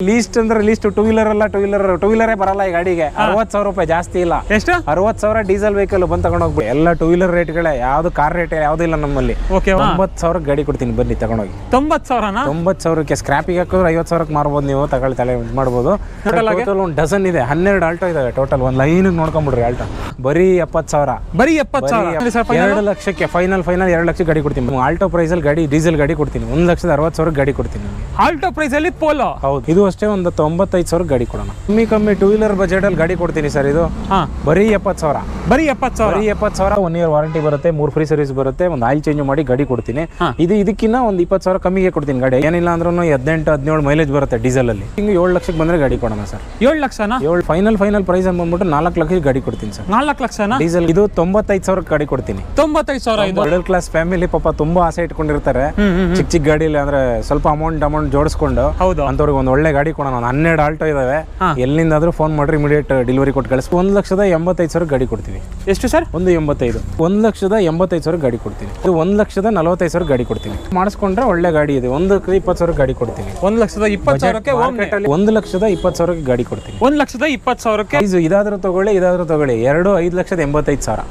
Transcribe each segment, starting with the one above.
List ಅಂದ್ರೆ least two ವೀಲರೇ ಬರಲ್ಲ ಈ ಗಾಡಿಗೆ. 60,000 ರೂಪಾಯಿ, ಜಾಸ್ತಿ ಇಲ್ಲ. ಎಷ್ಟು? 60,000 ಡೀಸೆಲ್ ವೆಹಿಕಲ್ ಬಂದು ತಗೊಂಡು ಹೋಗ್ಬಿಡಿ. ಎಲ್ಲ ಟೂ ವೀಲರ್ ರೇಟ್ಗಳೇ, ಯಾವ್ದು ಕಾರ್ ರೇಟ್ ಯಾವ್ದು ಇಲ್ಲ ನಮ್ಮಲ್ಲಿ. 90,000 ಗಾಡಿ ಕೊಡ್ತೀನಿ, ಬನ್ನಿ ತಗೊಂಡೋಗಿ. 90,000ಕ್ಕೆ ಸ್ಕ್ರಾಪಿಗೆ ಹಾಕಿದ್ರೆ 50,000ಕ್ಕೆ ಮಾರ್ಬೋದು ನೀವು. ತಲೆ ಮಾಡ್ಬೋದು. ಟೋಟಲ್ ಒಂದು ಡಜನ್ ಇದೆ, 12 ಆಲ್ಟೋ ಇದಾವೆ ಟೋಟಲ್. ಒಂದು ಲೈನ್ ನೋಡ್ಕೊಂಡ್ಬಿಡ್ರಿ ಆಲ್ಟೋ. ಬರೀ 70,000. 2 ಲಕ್ಷಕ್ಕೆ ಫೈನಲ್ 2 ಲಕ್ಷ ಗಾಡಿ ಕೊಡ್ತೀನಿ. ಆಲ್ಟೋ ಪ್ರೈಸ್ ಅಲ್ಲಿ ಗಾಡಿ, ಡೀಸೆಲ್ ಗಾಡಿ ಕೊಡ್ತೀನಿ. 1,60,000 ಗಾಡಿ ಕೊಡ್ತೀನಿ. ಆಲ್ಟೋ ಪ್ರೈಸ್ ಅಲ್ಲಿ ಪೋಲೋ. ಹೌದು, ಇದು ಅಷ್ಟೇ ಒಂದು 95,000 ಗಾಡಿ ಕೊಡೋಣ. ಕಮ್ಮಿ ಟೂ ವೀಲರ್ ಬಜೆಟ್ ಅಲ್ಲಿ ಗಾಡಿ ಕೊಡ್ತೀನಿ ಸರ್. ಇದು ಬರೀ 70,000. ಬರೀ 70,000. 1 ಇಯರ್ ವಾರಂಟಿ ಬರುತ್ತೆ, 3 ಫ್ರೀ ಸರ್ವಿಸ್ ಬರುತ್ತೆ, ಒಂದು ಆಯಿಲ್ ಚೇಂಜ್ ಮಾಡಿ ಗಾಡಿ ಕೊಡ್ತೀನಿ. ಇದಕ್ಕಿಂತ ಒಂದು 20,000 ಕಮ್ಮಿಗೆ ಕೊಡ್ತೀನಿ ಗಾಡಿ. ಏನಿಲ್ಲ ಅಂದ್ರೂ 18-17 ಮೈಲೇಜ್ ಬರುತ್ತೆ ಡೀಸೆಲ್ ಅಲ್ಲಿ. ಹಿಂಗೆ 7 ಲಕ್ಷಕ್ಕೆ ಬಂದ್ರೆ ಗಾಡಿ ಕೊಡೋಣ ಸರ್. 7 ಲಕ್ಷನಾ? ಫೈನಲ್ ಪ್ರೈಸ್ ಬಂದ್ಬಿಟ್ಟು 4 ಲಕ್ಷಕ್ಕೆ ಗಾಡಿ ಕೊಡ್ತೀನಿ ಸರ್. 4 ಲಕ್ಷನಾ? ಡೀಸೆಲ್ ಇದು 95,000 ಗಾಡಿ ಕೊಡ್ತೀನಿ. 95,000. ಮಿಡಲ್ ಕ್ಲಾಸ್ ಫ್ಯಾಮಿಲಿ ಪಾಪ ತುಂಬಾ ಆಸೆ ಇಟ್ಕೊಂಡಿರ್ತಾರೆ ಚಿಕ್ಕ ಗಾಡಿಲಿ, ಅಂದ್ರೆ ಸ್ವಲ್ಪ ಅಮೌಂಟ್ ಜೋಡಿಸ್ಕೊಂಡು ಅಂತವ್ರಿಗೆ ಒಂದು ಒಳ್ಳೆ ಗಾಡಿ ಕೊಡೋಣ. 12 ಆಲ್ಟೋ ಇದಾವೆ, ಎಲ್ಲಿಂದಾದ್ರೂ ಫೋನ್ ಮಾಡ್ರಿ, ಇಮಿಡಿಯೇಟ್ ಡೆಲಿವರಿ ಕೊಟ್ಟು ಕಳಿಸಿ. 1,85,000 ಗಾಡಿ ಕೊಡ್ತೀವಿ. ಎಷ್ಟು ಸರ್? 1,85,000. 1,85,000 ಗಾಡಿ ಕೊಡ್ತೀನಿ. ಇದು 1,45,000 ಗಾಡಿ ಕೊಡ್ತೀನಿ. ಮಾಡಿಸ್ಕೊಂಡ್ರೆ ಒಳ್ಳೆ ಗಾಡಿ ಇದೆ. 1,20,000 ಗಾಡಿ ಕೊಡ್ತೀನಿ. 1,20,000ಕ್ಕೆ 1,20,000 ಗಾಡಿ ಕೊಡ್ತೀನಿ. 1,20,000ಕ್ಕೆ ಇದಾದ್ರೂ ತಗೊಳ್ಳಿ 5,85,000.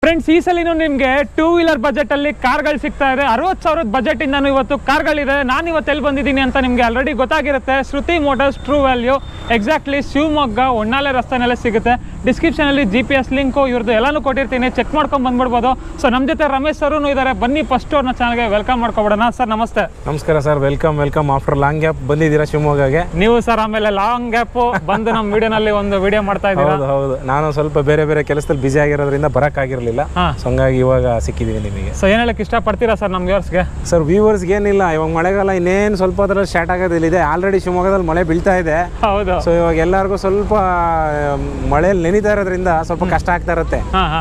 ಫ್ರೆಂಡ್ಸ್, ಈ ಸಲಿನೂ ನಿಮಗೆ ಟೂ ವೀಲರ್ ಬಜೆಟ್ ಅಲ್ಲಿ ಕಾರ್ಗಳು ಸಿಗ್ತಾ ಇದೆ. 60,000 ಬಜೆಟ್ ಇಂದ ಇವತ್ತು ಕಾರ್ಗಳಿದೆ. ನಾನು ಇವತ್ತು ಎಲ್ಲಿ ಬಂದಿದ್ದೀನಿ ಅಂತ ನಿಮಗೆ ಆಲ್ರೆಡಿ ಗೊತ್ತಾಗಿರುತ್ತೆ. Shruti motors true value, exactly Shivamogga Honnali ರಸ್ತೆನಲ್ಲೇ ಸಿಗುತ್ತೆ. ಡಿಸ್ಕ್ರಿಪ್ಷನ್ ಅಲ್ಲಿ GPS ಲಿಂಕು ಇವ್ರದ್ದು ಎಲ್ಲಾನು ಕೊಟ್ಟಿರ್ತೀನಿ, ಚೆಕ್ ಮಾಡ್ಕೊಂಡು ಬಂದ್ಬಿಡ್ಬೋದು. ಸೊ ನಮ್ಮ ಜೊತೆ ರಮೇಶ್ ಸರೂ ಇದ್ದಾರೆ. ಬನ್ನಿ ಫಸ್ಟ್ ಅವ್ರನ್ನ ಚಾನಲ್ಗೆ ವೆಲ್ಕಮ್ ಮಾಡ್ಕೊಬಿಡೋಣ. ಸರ್ ನಮಸ್ತೆ. ನಮಸ್ಕಾರ sir, welcome. After long gap ಬಂದಿದ್ದೀರಾ ಶಿವಮೊಗ್ಗಗೆ ನೀವು ಸರ್. ಆಮೇಲೆ ಲಾಂಗ್ ಗ್ಯಾಪ್ ಬಂದು ನಮ್ಮ ವಿಡಿಯೋನಲ್ಲಿ ಒಂದು ವಿಡಿಯೋ ಮಾಡ್ತಾ ಇದ್ದೀರಾ. ಹೌದು, ನಾನು ಸ್ವಲ್ಪ ಬೇರೆ ಕೆಲಸದಲ್ಲಿ ಬಿಸಿ ಆಗಿರೋದ್ರಿಂದ ಬರಕ್ಕಾಗಿರ್ಲಿಲ್ಲ. ಸೊ ಹಂಗಾಗಿ ಇವಾಗ ಸಿಕ್ಕಿದೀವಿ ನಿಮಗೆ. ಸೊ ಏನ್ ಹೇಳಕ್ ಇಷ್ಟಪಡ್ತೀರಾ ಸರ್ ನಮ್ಮ ವ್ಯೂವರ್ಸ್ಗೆ? ಸರ್, ವ್ಯೂವರ್ಸ್ಗೆ ಏನಿಲ್ಲ, ಇವಾಗ ಮಳೆಗಾಲ ಇನ್ನೇನು ಸ್ವಲ್ಪ ಹೊತ್ತರಲ್ಲಿ ಸ್ಟಾರ್ಟ್ ಆಗೋದಿಲ್ಲಿದೆ. ಆಲ್ರೆಡಿ ಶಿವಮೊಗ್ಗದಲ್ಲಿ ಮಳೆ ಬೀಳ್ತಾ ಇದೆ. ಹೌದು. ಸೊ ಇವಾಗ ಎಲ್ಲರಿಗೂ ಸ್ವಲ್ಪ ಮಳೆಯಲ್ಲಿ ನೆನೀತಾ ಇರೋದ್ರಿಂದ ಸ್ವಲ್ಪ ಕಷ್ಟ ಆಗ್ತಾ ಇರುತ್ತೆ.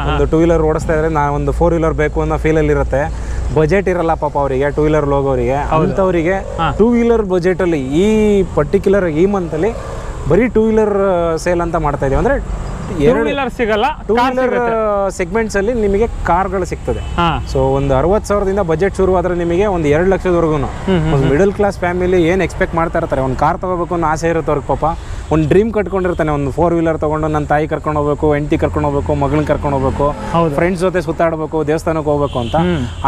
ಒಂದು ಟೂ ವೀಲರ್ ಓಡಿಸ್ತಾ ಇದ್ರೆ ನಾನು ಒಂದು 4 ವೀಲರ್ ಬೇಕು ಅನ್ನೋ ಫೀಲಲ್ಲಿ ಇರುತ್ತೆ. ಬಜೆಟ್ ಇರಲ್ಲ ಪಾಪ ಅವರಿಗೆ, ಟೂ ವೀಲರ್ ಹೋಗೋರಿಗೆ. ಅಂಥವರಿಗೆ ಟೂ ವೀಲರ್ ಬಜೆಟ್ ಅಲ್ಲಿ ಈ ಪರ್ಟಿಕ್ಯುಲರ್ ಈ ಮಂತ್ ಅಲ್ಲಿ ಬರೀ ಟೂ ವೀಲರ್ ಸೇಲ್ ಅಂತ ಮಾಡ್ತಾ ಇದೀವಿ. ಅಂದ್ರೆ 2 ವೀಲರ್ ಸಿಗಲ್ಲ, ಟೂ ವೀಲರ್ ಸೆಗ್ಮೆಂಟ್ಸ್ ಅಲ್ಲಿ ನಿಮಗೆ ಕಾರ್ಗಳು ಸಿಗ್ತದೆ. ಸೊ ಒಂದು 60,000ದಿಂದ ಬಜೆಟ್ ಶುರು ಆದ್ರೆ ನಿಮಗೆ ಒಂದು 2 ಲಕ್ಷದವರೆಗೂ ಒಂದು ಮಿಡಲ್ ಕ್ಲಾಸ್ ಫ್ಯಾಮಿಲಿ ಏನ್ ಎಕ್ಸ್ಪೆಕ್ಟ್ ಮಾಡ್ತಾ ಇರ್ತಾರೆ, ಒಂದು ಕಾರ್ ತಗೋಬೇಕು ಅನ್ನೋ ಆಸೆ ಇರುತ್ತೆ ಅವ್ರಿಗೆ. ಪಾಪ ಒಂದು ಡ್ರೀಮ್ ಕಟ್ಕೊಂಡಿರ್ತಾನೆ, ಒಂದು 4 ವೀಲರ್ ತಗೊಂಡು ನನ್ನ ತಾಯಿ ಕರ್ಕೊಂಡು ಹೋಗ್ಬೇಕು, ಹೆಂಡತಿ ಕರ್ಕೊಂಡು ಹೋಗ್ಬೇಕು, ಮಗಳನ್ನ ಕರ್ಕೊಂಡು ಹೋಗ್ಬೇಕು, ಫ್ರೆಂಡ್ಸ್ ಜೊತೆ ಸುತ್ತಾಡಬೇಕು, ದೇವಸ್ಥಾನಕ್ಕೆ ಹೋಗ್ಬೇಕು ಅಂತ.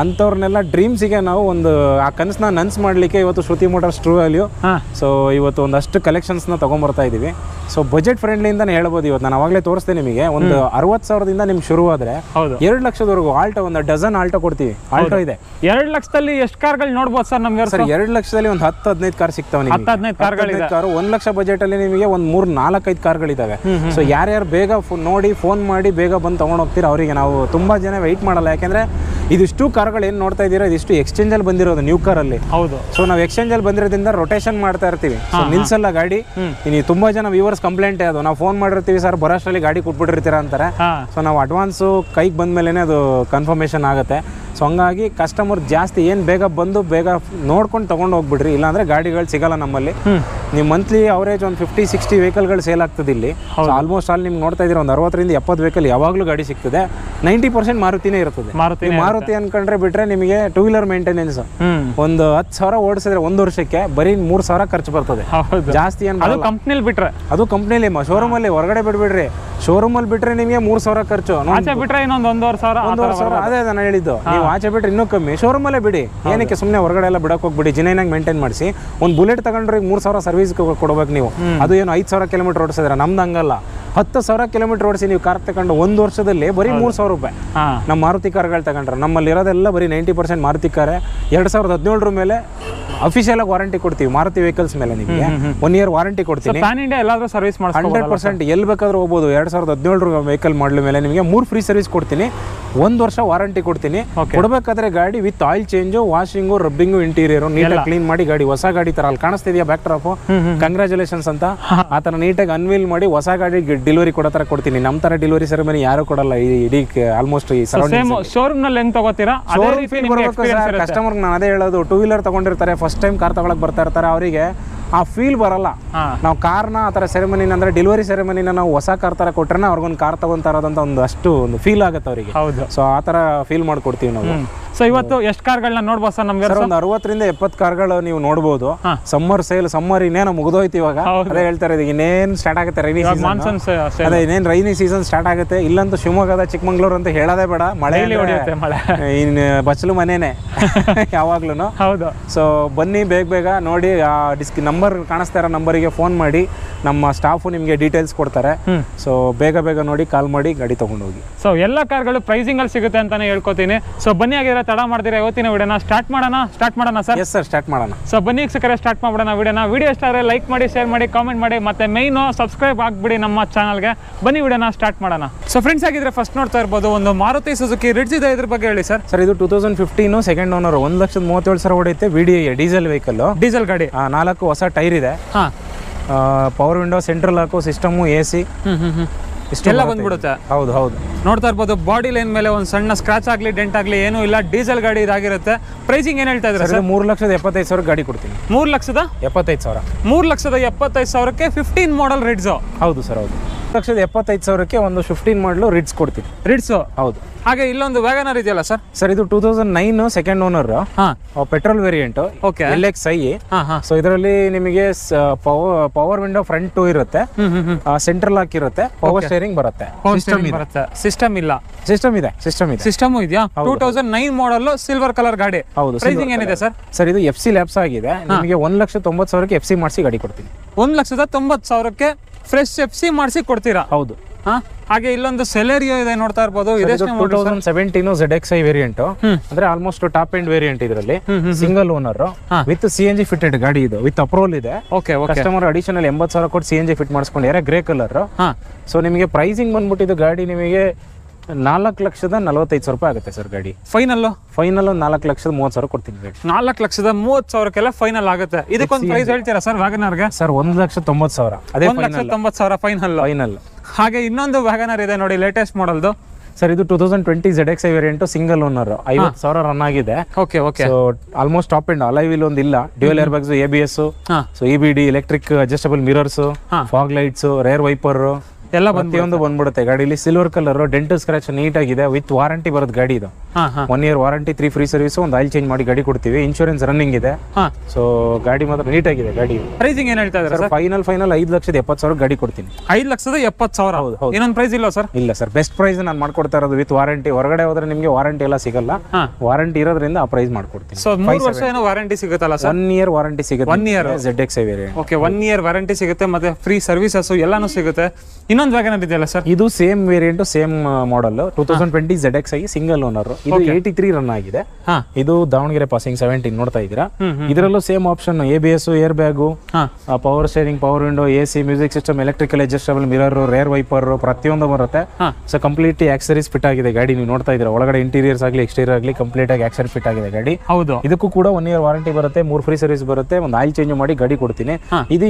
ಅಂಥವ್ರನ್ನೆಲ್ಲ ಡ್ರೀಮ್ಸಿಗೆ ನಾವು ಒಂದು ಆ ಕನಸನ್ನ ನನ್ಸ್ ಮಾಡ್ಲಿಕ್ಕೆ ಇವತ್ತು ಶ್ರುತಿ ಮೋಟರ್ಸ್ ಟ್ರೂ ವ್ಯಾಲ್ಯೂ. ಸೊ ಇವತ್ತು ಒಂದಷ್ಟು ಕಲೆಕ್ಷನ್ಸ್ನ ತಗೊಂಡ್ಬರ್ತಾ ಇದೀವಿ. ಸೊ ಬಜೆಟ್ ಫ್ರೆಂಡ್ಲಿ ಅಂತಾನೆ ಹೇಳ್ಬೋದು. ಇವತ್ತು ನಾನು ಅವಾಗಲೇ ತೋರಿಸ್ತೆ ನಿಮಗೆ. ಒಂದು 60,000ದಿಂದ ನಿಮ್ಗೆ ಶುರು ಆದ್ರೆ 2 ಲಕ್ಷದವರೆಗೂ ಆಲ್ಟೋ, ಒಂದು ಡಜನ್ ಆಲ್ಟೋ ಕೊಡ್ತೀವಿ. ಆಲ್ಟೋ ಇದೆ. 2 ಲಕ್ಷದಲ್ಲಿ ಎಷ್ಟು ಕಾರ್ಗಳು ನೋಡ್ಬೋದು ಸರ್ ನಮ್ಗೆ? ಸರ್ 2 ಲಕ್ಷದಲ್ಲಿ ಒಂದು 10-15 ಕಾರ್ ಸಿಗ್ತಾವೆ. 10-15 ಕಾರ್ಗಳು. 1 ಲಕ್ಷ ಬಜೆಟ್ ಅಲ್ಲಿ ನಿಮಗೆ ಒಂದು 3-4-5 ಕಾರ್ಗಳಿದಾವೆ. ಸೊ ಯಾರ್ಯಾರು ಬೇಗ ನೋಡಿ ಫೋನ್ ಮಾಡಿ ಬೇಗ ಬಂದು ತಗೊಂಡು ಹೋಗ್ತೀರಾ ಅವರಿಗೆ ನಾವು ತುಂಬಾ ಜನ ವೆಯ್ಟ್ ಮಾಡಲ್ಲ. ಯಾಕೆಂದ್ರೆ ಇದಿಷ್ಟು ಕಾರ್ಗಳು ಏನು ನೋಡ್ತಾ ಇದ್ದೀರಾ, ಇದಿಷ್ಟು ಎಕ್ಸ್ಚೇಂಜ್ ಅಲ್ಲಿ ಬಂದಿರೋದು ನ್ಯೂ ಕಾರ್ ಅಲ್ಲಿ. ಹೌದು. ಸೊ ನಾವು ಎಕ್ಸ್ಚೇಂಜ್ ಅಲ್ಲಿ ಬಂದಿರೋದ್ರಿಂದ ರೊಟೇಷನ್ ಮಾಡ್ತಾ ಇರ್ತೀವಿ. ಸೊ ನಿಲ್ಸಲ್ಲ ಗಾಡಿ. ಇನ್ನು ತುಂಬಾ ಜನ ವ್ಯೂವರ್ಸ್ ಕಂಪ್ಲೇಂಟ್ ಅದು, ನಾವು ಫೋನ್ ಮಾಡಿರ್ತೀವಿ ಸರ್ ಬರೋಷ್ಟರಲ್ಲಿ ಗಾಡಿ ಕೊಟ್ಬಿಟ್ಟಿರ್ತೀರಾ ಅಂತಾರೆ. ಸೊ ನಾವು ಅಡ್ವಾನ್ಸು ಕೈಗೆ ಬಂದ್ಮೇಲೆ ಅದು ಕನ್ಫರ್ಮೇಷನ್ ಆಗುತ್ತೆ. ಸೊ ಹಂಗಾಗಿ ಕಸ್ಟಮರ್ ಜಾಸ್ತಿ ಏನು ಬೇಗ ಬಂದು ಬೇಗ ನೋಡ್ಕೊಂಡು ತೊಗೊಂಡು ಹೋಗ್ಬಿಡ್ರಿ, ಇಲ್ಲಾಂದರೆ ಗಾಡಿಗಳು ಸಿಗಲ್ಲ ನಮ್ಮಲ್ಲಿ. ನೀವು ಮಂತ್ಲಿ ಅವರೇಜ್ ಒಂದು 50-60 ವೆಹಿಕಲ್ಗಳು ಸೇಲ್ ಆಗ್ತದೆ ಇಲ್ಲಿ. ಆಲ್ಮೋಸ್ಟ್ ಆಲ್ ನಿಮ್ಗೆ ನೋಡ್ತಾ ಇದ್ದೀರಾ ಒಂದು 60ರಿಂದ 70 ವೆಹಿಕಲ್ ಯಾವಾಗಲೂ ಗಾಡಿ ಸಿಗ್ತದೆ. 90% ಮಾರುತಿನೇ ಇರ್ತದೆ. ಮಾರುತಿ ಅನ್ಕೊಂಡ್ರೆ ಬಿಟ್ರೆ ನಿಮಗೆ ಟೂ ವೀಲರ್ ಮೇಂಟೆನೆನ್ಸ್ ಒಂದು 10,000 ಓಡಿಸಿದ್ರೆ 1 ವರ್ಷಕ್ಕೆ ಬರೀ 3,000 ಖರ್ಚು ಬರ್ತದೆ. ಜಾಸ್ತಿ ಏನು ಕಂಪ್ನಿಲಿ ಬಿಟ್ರೆ, ಅದು ಕಂಪ್ನಿಲಿ ಶೋರೂಮ್ ಅಲ್ಲಿ ಹೊರಗಡೆ ಬಿಡ್ಬಿಡ್ರಿ. ಶೋರೂಮ್ ಅಲ್ಲಿ ಬಿಟ್ರೆ ನಿಮಗೆ 3,000 ಖರ್ಚು, ಆಚೆ ಬಿಟ್ರೆ ಇನ್ನೊಂದು 1,500. ಅದೇ ನಾನು ಹೇಳಿದ್ದು, ನೀವು ಆಚೆ ಬಿಟ್ರೆ ಇನ್ನೂ ಕಮ್ಮಿ. ಶೋರೂಮ್ ಅಲ್ಲೇ ಬಿಡಿ, ಏನಕ್ಕೆ ಸುಮ್ಮನೆ ಹೊರಗಡೆ ಎಲ್ಲ ಬಿಡಕ್ಕೆ ಹೋಗ್ಬಿಡಿ. ಜಿನೈನಾಗಿ ಮೇಂಟೈನ್ ಮಾಡಿಸಿ. ಒಂದು ಬುಲೆಟ್ ತಗೊಂಡ್ರೆ 3,000 ಸರ್ವಿಸ್ ಕೊಡ್ಬೇಕು ನೀವು. ಅದು ಏನು 5,000 ಕಿಲೋಮೀಟರ್ ಓಡಿಸಿದ್ರೆ, ನಮ್ದು ಹಂಗಲ್ಲ. 10,000 ಕಿಲೋಮೀಟರ್ ಓಡಿಸಿ ನೀವು ಕಾರ್ ತಗೊಂಡು 1 ವರ್ಷದಲ್ಲಿ ಬರೀ 3,000 ರೂಪಾಯಿ. ನಮ್ಮ ಮಾರುತಿ ಕಾರ್ಗಳು ತಗೊಂಡ್ರೆ ನಮ್ಮಲ್ಲಿ ಇರೋದೆಲ್ಲ ಬರೀ 90% ಮಾರುತಿ ಕಾರೇ. 2017 ಮೇಲೆ ಅಫಿಷಿಯಲ್ ಆಗಿ ವಾರಂಟಿ ಕೊಡ್ತೀವಿ ಮಾರುತಿ ವೆಹಿಕಲ್ಸ್ ಮೇಲೆ. ನಿಮಗೆ 1 ಇಯರ್ ವಾರಂಟಿ ಕೊಡ್ತೀನಿ. ಪ್ಯಾನ್ ಇಂಡಿಯಾ ಎಲ್ಲಾದ್ರೂ ಸರ್ವಿಸ್ ಮಾಡಿ 100% ಎಲ್ಲಿ ಬೇಕಾದ್ರೂ ಹೋಗ್ಬೋದು. 2017 ವೆಹಿಕಲ್ ಮಾಡಲ್ ಮೇಲೆ ನಿಮಗೆ 3 ಫ್ರೀ ಸರ್ವಿಸ್ ಕೊಡ್ತೀನಿ, 1 ವರ್ಷ ವಾರಂಟಿ ಕೊಡ್ತೀನಿ. ಕೊಡಬೇಕಾದ್ರೆ ಗಾಡಿ with oil change, washing, rubbing, interior ನೀಟಾಗಿ ಕ್ಲೀನ್ ಮಾಡಿ ಗಾಡಿ ಹೊಸ ಗಾಡಿ ತರ ಅಲ್ಲಿ ಕಾಣಿಸ್ತಿದೆಯಾ ಬ್ಯಾಕ್ ಡ್ರಾಪ್, ಕಂಗ್ರಾಚುಲೇಷನ್ಸ್ ಅಂತ ಆ ಥರ ನೀಟಾಗಿ ಅನ್ವೀಲ್ ಮಾಡಿ ಹೊಸ ಗಾಡಿ ಡೆಲಿವರಿ ಕೊಡೋ ಥರ ಕೊಡ್ತೀನಿ. ನಮ್ಮ ಥರ ಡೆಲಿವರಿ ಸೆರೆಮನಿ ಯಾರು ಕೊಡಲ್ಲ ಇಡೀ ಆಲ್ಮೋಸ್ಟ್ ಈ ಶೋರೂಮ್ ನಲ್ಲಿ ಹೆಂಗ್ ತಗೋತೀರಾ. ಕಸ್ಟಮರ್ ನಾನು ಅದೇ ಹೇಳೋದು, ಟೂ ವೀಲರ್ ತಗೊಂಡಿರ್ತಾರೆ, ಫಸ್ಟ್ ಟೈಮ್ ಕಾರ್ ತಗೊಳಕ್ ಬರ್ತಾ ಇರ್ತಾರೆ, ಅವರಿಗೆ ಆ ಫೀಲ್ ಬರಲ್ಲ. ನಾವು ಕಾರ್ನ ಆ ಥರ ಸೆರೆಮನಿನ ಅಂದರೆ ಡೆಲಿವರಿ ಸೆರೆಮನಿನ ನಾವು ಹೊಸ ಕಾರ್ ಥರ ಕೊಟ್ರೆ ಅವ್ರಿಗೊಂದು ಕಾರ್ ತಗೊಂತಾರದಂತ ಒಂದು ಫೀಲ್ ಆಗುತ್ತೆ ಅವರಿಗೆ. ಸೊ ಆ ಥರ ಫೀಲ್ ಮಾಡ್ಕೊಡ್ತೀವಿ ನಾವು. ಸೊ ಇವತ್ತು ಎಷ್ಟು ಕಾರ್ಗಳನ್ನ ನೋಡ್ಬೋದು ಸರ್ ನಮ್ಗೆ? ಒಂದು 60ರಿಂದ 70 ಕಾರ್ಗಳು ನೀವು ನೋಡ್ಬೋದು. ಸಮ್ಮರ್ ಸೇಲ್, ಸಮ್ಮರ್ ಇನ್ನೇನು ಮುಗಿದೋಯ್ತು ಇವಾಗ. ಅದೇ ಹೇಳ್ತಾರೆ ಇನ್ನೇನು ಸ್ಟಾರ್ಟ್ ಆಗುತ್ತೆ ರೈನಿ ಮಾನ್ಸೂನ್. ಅದೇ ಇನ್ನೇನು ರೈನಿ ಸೀಸನ್ ಸ್ಟಾರ್ಟ್ ಆಗುತ್ತೆ. ಇಲ್ಲಂತೂ ಶಿವಮೊಗ್ಗದ ಚಿಕ್ಕಮಂಗ್ಳೂರು ಅಂತ ಹೇಳೋದೇ ಬೇಡ, ಮಳೆ ಹೊಡೆಯುತ್ತೆ. ಮಳೆ ಇನ್ನು ಬಚ್ಚಲು ಮನೇನೆ ಯಾವಾಗ್ಲೂ. ಹೌದು. ಸೊ ಬನ್ನಿ, ಬೇಗ ನೋಡಿ. ನಂಬರ್ ಕಾಣಿಸ್ತಾ ಇರೋ ನಂಬರಿಗೆ ಫೋನ್ ಮಾಡಿ, ನಮ್ಮ ಸ್ಟಾಫು ನಿಮಗೆ ಡೀಟೇಲ್ಸ್ ಕೊಡ್ತಾರೆ. ಸೊ ಬೇಗ ನೋಡಿ, ಕಾಲ್ ಮಾಡಿ ಗಾಡಿ ತಗೊಂಡು ಹೋಗಿ. ಸೊ ಎಲ್ಲ ಕಾರ್ಗಳು ಪ್ರೈಸಿಂಗ್ ಅಲ್ಲಿ ಸಿಗುತ್ತೆ ಅಂತಾನೆ ಹೇಳ್ಕೊತೀನಿ. ಸೊ ಬನ್ನಿ, ಆಗಿದ್ರೆ ತಡ ಮಾಡ್ತೀರಾ, ಇವತ್ತಿನ ವಿಡಿಯೋನ ಸ್ಟಾರ್ಟ್ ಮಾಡೋಣ ಸರ್? ಎಸ್ ಸರ್, ಸ್ಟಾರ್ಟ್ ಮಾಡೋಣ. ಸೊ ಬನ್ನಿ ವೀಕ್ಷಕರೇ, ಸ್ಟಾರ್ಟ್ ಮಾಡೋಣ ವಿಡಿಯೋ ಇಷ್ಟ ಆದರೆ ಲೈಕ್ ಮಾಡಿ, ಶೇರ್ ಮಾಡಿ, ಕಾಮೆಂಟ್ ಮಾಡಿ, ಮತ್ತೆ ಮೈನು ಸಬ್ಸ್ಕ್ರೈಬ್ ಆಗಿಬಿಡಿ ನಮ್ಮ ಚಾನಲ್ಗೆ. ಬನ್ನಿ ವಿಡಿಯೋನ ಸ್ಟಾರ್ಟ್ ಮಾಡೋಣ. ಸೊ ಫ್ರೆಂಡ್ಸ್, ಆಗಿದ್ರೆ ಫಸ್ಟ್ ನೋಡ್ತಾ ಇರ್ಬೋದು ಒಂದು ಮಾರುತಿ ಸುಜುಕಿ ರಿಡ್ಜ್ ಇದೆ. ಇದ್ರ ಬಗ್ಗೆ ಹೇಳಿ ಸರ್. ಸರ್ ಇದು 2015 second owner, 1,37,000 ಹೊಡೆಯುತ್ತೆ. VDI diesel vehicle, diesel ಗಾಡಿ. 4 ಹೊಸ ಟೈರ್ ಇದೆ. Power window, central lock, system, AC ಇಷ್ಟೆಲ್ಲ ಬಂದ್ಬಿಡುತ್ತೆ. ಹೌದು ನೋಡ್ತಾ ಇರ್ಬೋದು ಬಾಡಿ ಲೈನ್ ಮೇಲೆ ಒಂದು ಸಣ್ಣ ಸ್ಕ್ರಾಚ್ ಆಗಲಿ, ಡೆಂಟ್ ಆಗಲಿ ಏನೂ ಇಲ್ಲ. ಡೀಸೆಲ್ ಗಾಡಿ ಇದಾಗಿರುತ್ತೆ. ಪ್ರೈಸಿಂಗ್ ಏನು ಹೇಳ್ತಾ ಇದ್ದಾರೆ ಸರ್? 3,75,000 ಗಾಡಿ ಕೊಡ್ತೀನಿ. 3,75,000. 3,75,000ಕ್ಕೆ 15 ಮಾಡಲ್ ರಿಡ್ಜ್. ಹೌದು ಸರ್, ಹೌದು. 3,75,000ಕ್ಕೆ ಒಂದು 15 ಮಾಡಲು ರಿಡ್ಸ್ ಕೊಡ್ತೀನಿ. ರಿಡ್ಸ್, ಹೌದು. ಹಾಗೆ ಇಲ್ಲೊಂದು ವ್ಯಾಗನರ್ ಇದೆಯಲ್ಲ ಸರ್? ಸರ್ ಇದು 2009 second owner, petrol variant, LXi. So ಇದರಲ್ಲಿ ನಿಮಗೆ ಪವರ್ ವಿಂಡೋ ಫ್ರಂಟ್ 2 ಇರುತ್ತೆ, ಸೆಂಟ್ರಲ್ ಲಾಕ್ ಇರುತ್ತೆ, ಪವರ್ ಸ್ಟೇರಿಂಗ್ ಬರುತ್ತೆ. ಸಿಸ್ಟಮ್ ಇಲ್ಲ? ಸಿಸ್ಟಮ್ ಇದೆ. ಸಿಸ್ಟಮ್ ಇದೆಯಾ? 2009 ಮಾಡಲ್, ಸಿಲ್ವರ್ ಕಲರ್ ಗಾಡಿ. ಹೌದು. ಪ್ರೈಸಿಂಗ್ ಏನಿದೆ ಸರ್? ಸರ್ ಇದು FC ಲ್ಯಾಪ್ಸ್ ಆಗಿದೆ. ನಿಮಗೆ 1,90,000ಕ್ಕೆ FC ಮಾಡಿಸಿ ಗಾಡಿ ಕೊಡ್ತೀನಿ. 1,90,000ಕ್ಕೆ ಫ್ರೆಶ್ FC ಮಾಡಿಸಿ ಕೊಡ್ತೀರಾ? ಹೌದು. ಹಾಗೆ ಇಲ್ಲೊಂದು ಸೆಲೆರಿಯೋ ಇದೆ, ನೋಡ್ತಾ ಇರ್ಬೋದು. 2017 ZXi ವೇರಿಯಂಟ್, ಅಂದ್ರೆ ಆಲ್ಮೋಸ್ಟ್ ಟಾಪ್ ಎಂಡ್ ವೇರಿಯಂಟ್. ಇದರಲ್ಲಿ single owner with CNG fitted ಗಾಡಿ. ಇದು ವಿತ್ ಅಪ್ರೋಲ್ ಇದೆ. ಕಸ್ಟಮರ್ ಅಡಿಷನಲ್ 80,000 ಕೊಟ್ಟು CNG ಫಿಟ್ ಮಾಡಿಸ್ಕೊಂಡಿದ್ದಾರೆ, ಗ್ರೇ ಕಲರ್. ಸೊ ನಿಮಗೆ ಪ್ರೈಸಿಂಗ್ ಬಂದ್ಬಿಟ್ಟಿದ್ದು ಗಾಡಿ ನಿಮಗೆ 4,45,000 ರೂಪಾಯಿ ಆಗುತ್ತೆ ಸರ್ ಗಾಡಿ. ಫೈನಲ್ 4,30,000 ಕೊಡ್ತೀನಿ ಗಾಡಿ. 4,30,000ಕ್ಕೆಲ್ಲ ಫೈನಲ್ ಆಗುತ್ತೆ. ಇದಕ್ಕೊಂದು ಪ್ರೈಸ್ ಹೇಳ್ತೀರಾ ಸರ್ ವ್ಯಾಗನರ್ಗೆ? ಸರ್ 1,90,000. ಅದೇ 1,90,000 ಫೈನಲ್. ಹಾಗೆ ಇನ್ನೊಂದು ವ್ಯಾಗನರ್ ಇದೆ ನೋಡಿ, ಲೇಟೆಸ್ಟ್ ಮಾಡಲ್ದು. ಸರ್ ಇದು 2020 ZXi variant, single owner, 50,000 run ಆಗಿದೆ. So almost top end. Alloy wheel ಒಂದಿಲ್ಲ, dual air bags, ABS, so EBD, electric adjustable mirrors, fog lights, rear wiper ಎಲ್ಲ ಪ್ರತಿಯೊಂದು ಬಂದ್ಬಿಡುತ್ತೆ ಗಾಡಿಲಿ. Silver colour, dent scratch neat ಆಗಿದೆ. With warranty ಬರುತ್ತೆ ಗಾಡಿ. ಇದು 1 ಇಯರ್ ವಾರಂಟಿ, 3 ಫ್ರೀ ಸರ್ವಿಸ್, ಒಂದು ಆಯಿಲ್ ಚೇಂಜ್ ಮಾಡಿ ಗಾಡಿ ಕೊಡ್ತೀವಿ. ಇನ್ಶೂರೆನ್ಸ್ ರನ್ನಿಂಗ್ ಇದೆ. ಸೊ ಗಾಡಿ ಮಾತ್ರ ನೀಟ್ ಆಗಿದೆ ಗಾಡಿ. ಪ್ರೈಸಿಂಗ್ ಏನ್ ಹೇಳ್ತಾ ಇದ್ದಾರೆ ಸರ್? ಫೈನಲ್ 5,70,000 ಗಾಡಿ ಕೊಡ್ತೀನಿ. 5,70,000. ಹೌದು. ಇನ್ನೊಂದು ಪ್ರೈಸ್ ಇಲ್ಲ ಸರ್? ಇಲ್ಲ ಸರ್, ಬೆಸ್ಟ್ ಪ್ರೈಸ್ ನಾನು ಮಾಡ್ಕೊಡ್ತಾ ಇರೋದು ವಿತ್ ವಾರಂಟಿ. ಹೊರಗಡೆ ಹೋದ್ರೆ ನಿಮಗೆ ವಾರಂಟಿ ಎಲ್ಲ ಸಿಗಲ್ಲ. ವಾರಂಟಿ ಇರೋದ್ರಿಂದ ಆ ಪ್ರೈಸ್ ಮಾಡ್ಕೊಡ್ತೀನಿ. ಸೊ 3 ವರ್ಷ ಏನೋ ವಾರಂಟಿ ಸಿಗುತ್ತಲ್ಲ ಸರ್? 1 ಇಯರ್ ವಾರಂಟಿ ಸಿಗುತ್ತೆ. 1 year ZXi variant. Okay, 1 year warranty ಸಿಗುತ್ತೆ, ಮತ್ತೆ ಫ್ರೀ ಸರ್ವಿಸಸ್ ಎಲ್ಲಾನು ಸಿಗುತ್ತೆ. ಇನ್ನೊಂದು ವ್ಯಾಗನರ್ ಇದೆಯಲ್ಲ ಸರ್? ಇದು same variant, same model, 2020 ZXi single owner. ಇದು 83 ರನ್ ಆಗಿದೆ. ಇದು ದಾವಣಗೆರೆ ಪಾಸಿಂಗ್ 17 ನೋಡ್ತಾ ಇದ್ದೀರಾ. ಇದರಲ್ಲೂ same option, ABS, air bag, power steering, power window, AC, music system, electrical adjustable mirror, rare wiper ಪ್ರತಿಯೊಂದು ಬರುತ್ತೆ. ಸೊ ಕಂಪ್ಲೀಟ್ ಆಕ್ಸರೀಸ್ ಫಿಟ್ ಆಗಿದೆ ಗಾಡಿ. ನೀವು ನೋಡ್ತಾ ಇದ್ದೀರಾ, ಒಳಗಡೆ ಇಂಟೀರಿಯರ್ಸ್ ಆಗಲಿ ಎಕ್ಸ್ಟೀರಿಯರ್ ಆಗಲಿ ಕಂಪ್ಲೀಟ್ ಆಗಿ ಆಕ್ಸರಿ ಫಿಟ್ ಆಗಿದೆ ಗಾಡಿ. ಹೌದು. ಇದಕ್ಕೂ ಕೂಡ 1 ಇಯರ್ ವಾರಂಟಿ ಬರುತ್ತೆ, 3 ಫ್ರೀ ಸರ್ವಿಸ್ ಬರುತ್ತೆ, ಒಂದು ಆಯಿಲ್ ಚೇಂಜ್ ಮಾಡಿ ಗಾಡಿ ಕೊಡ್ತೀನಿ.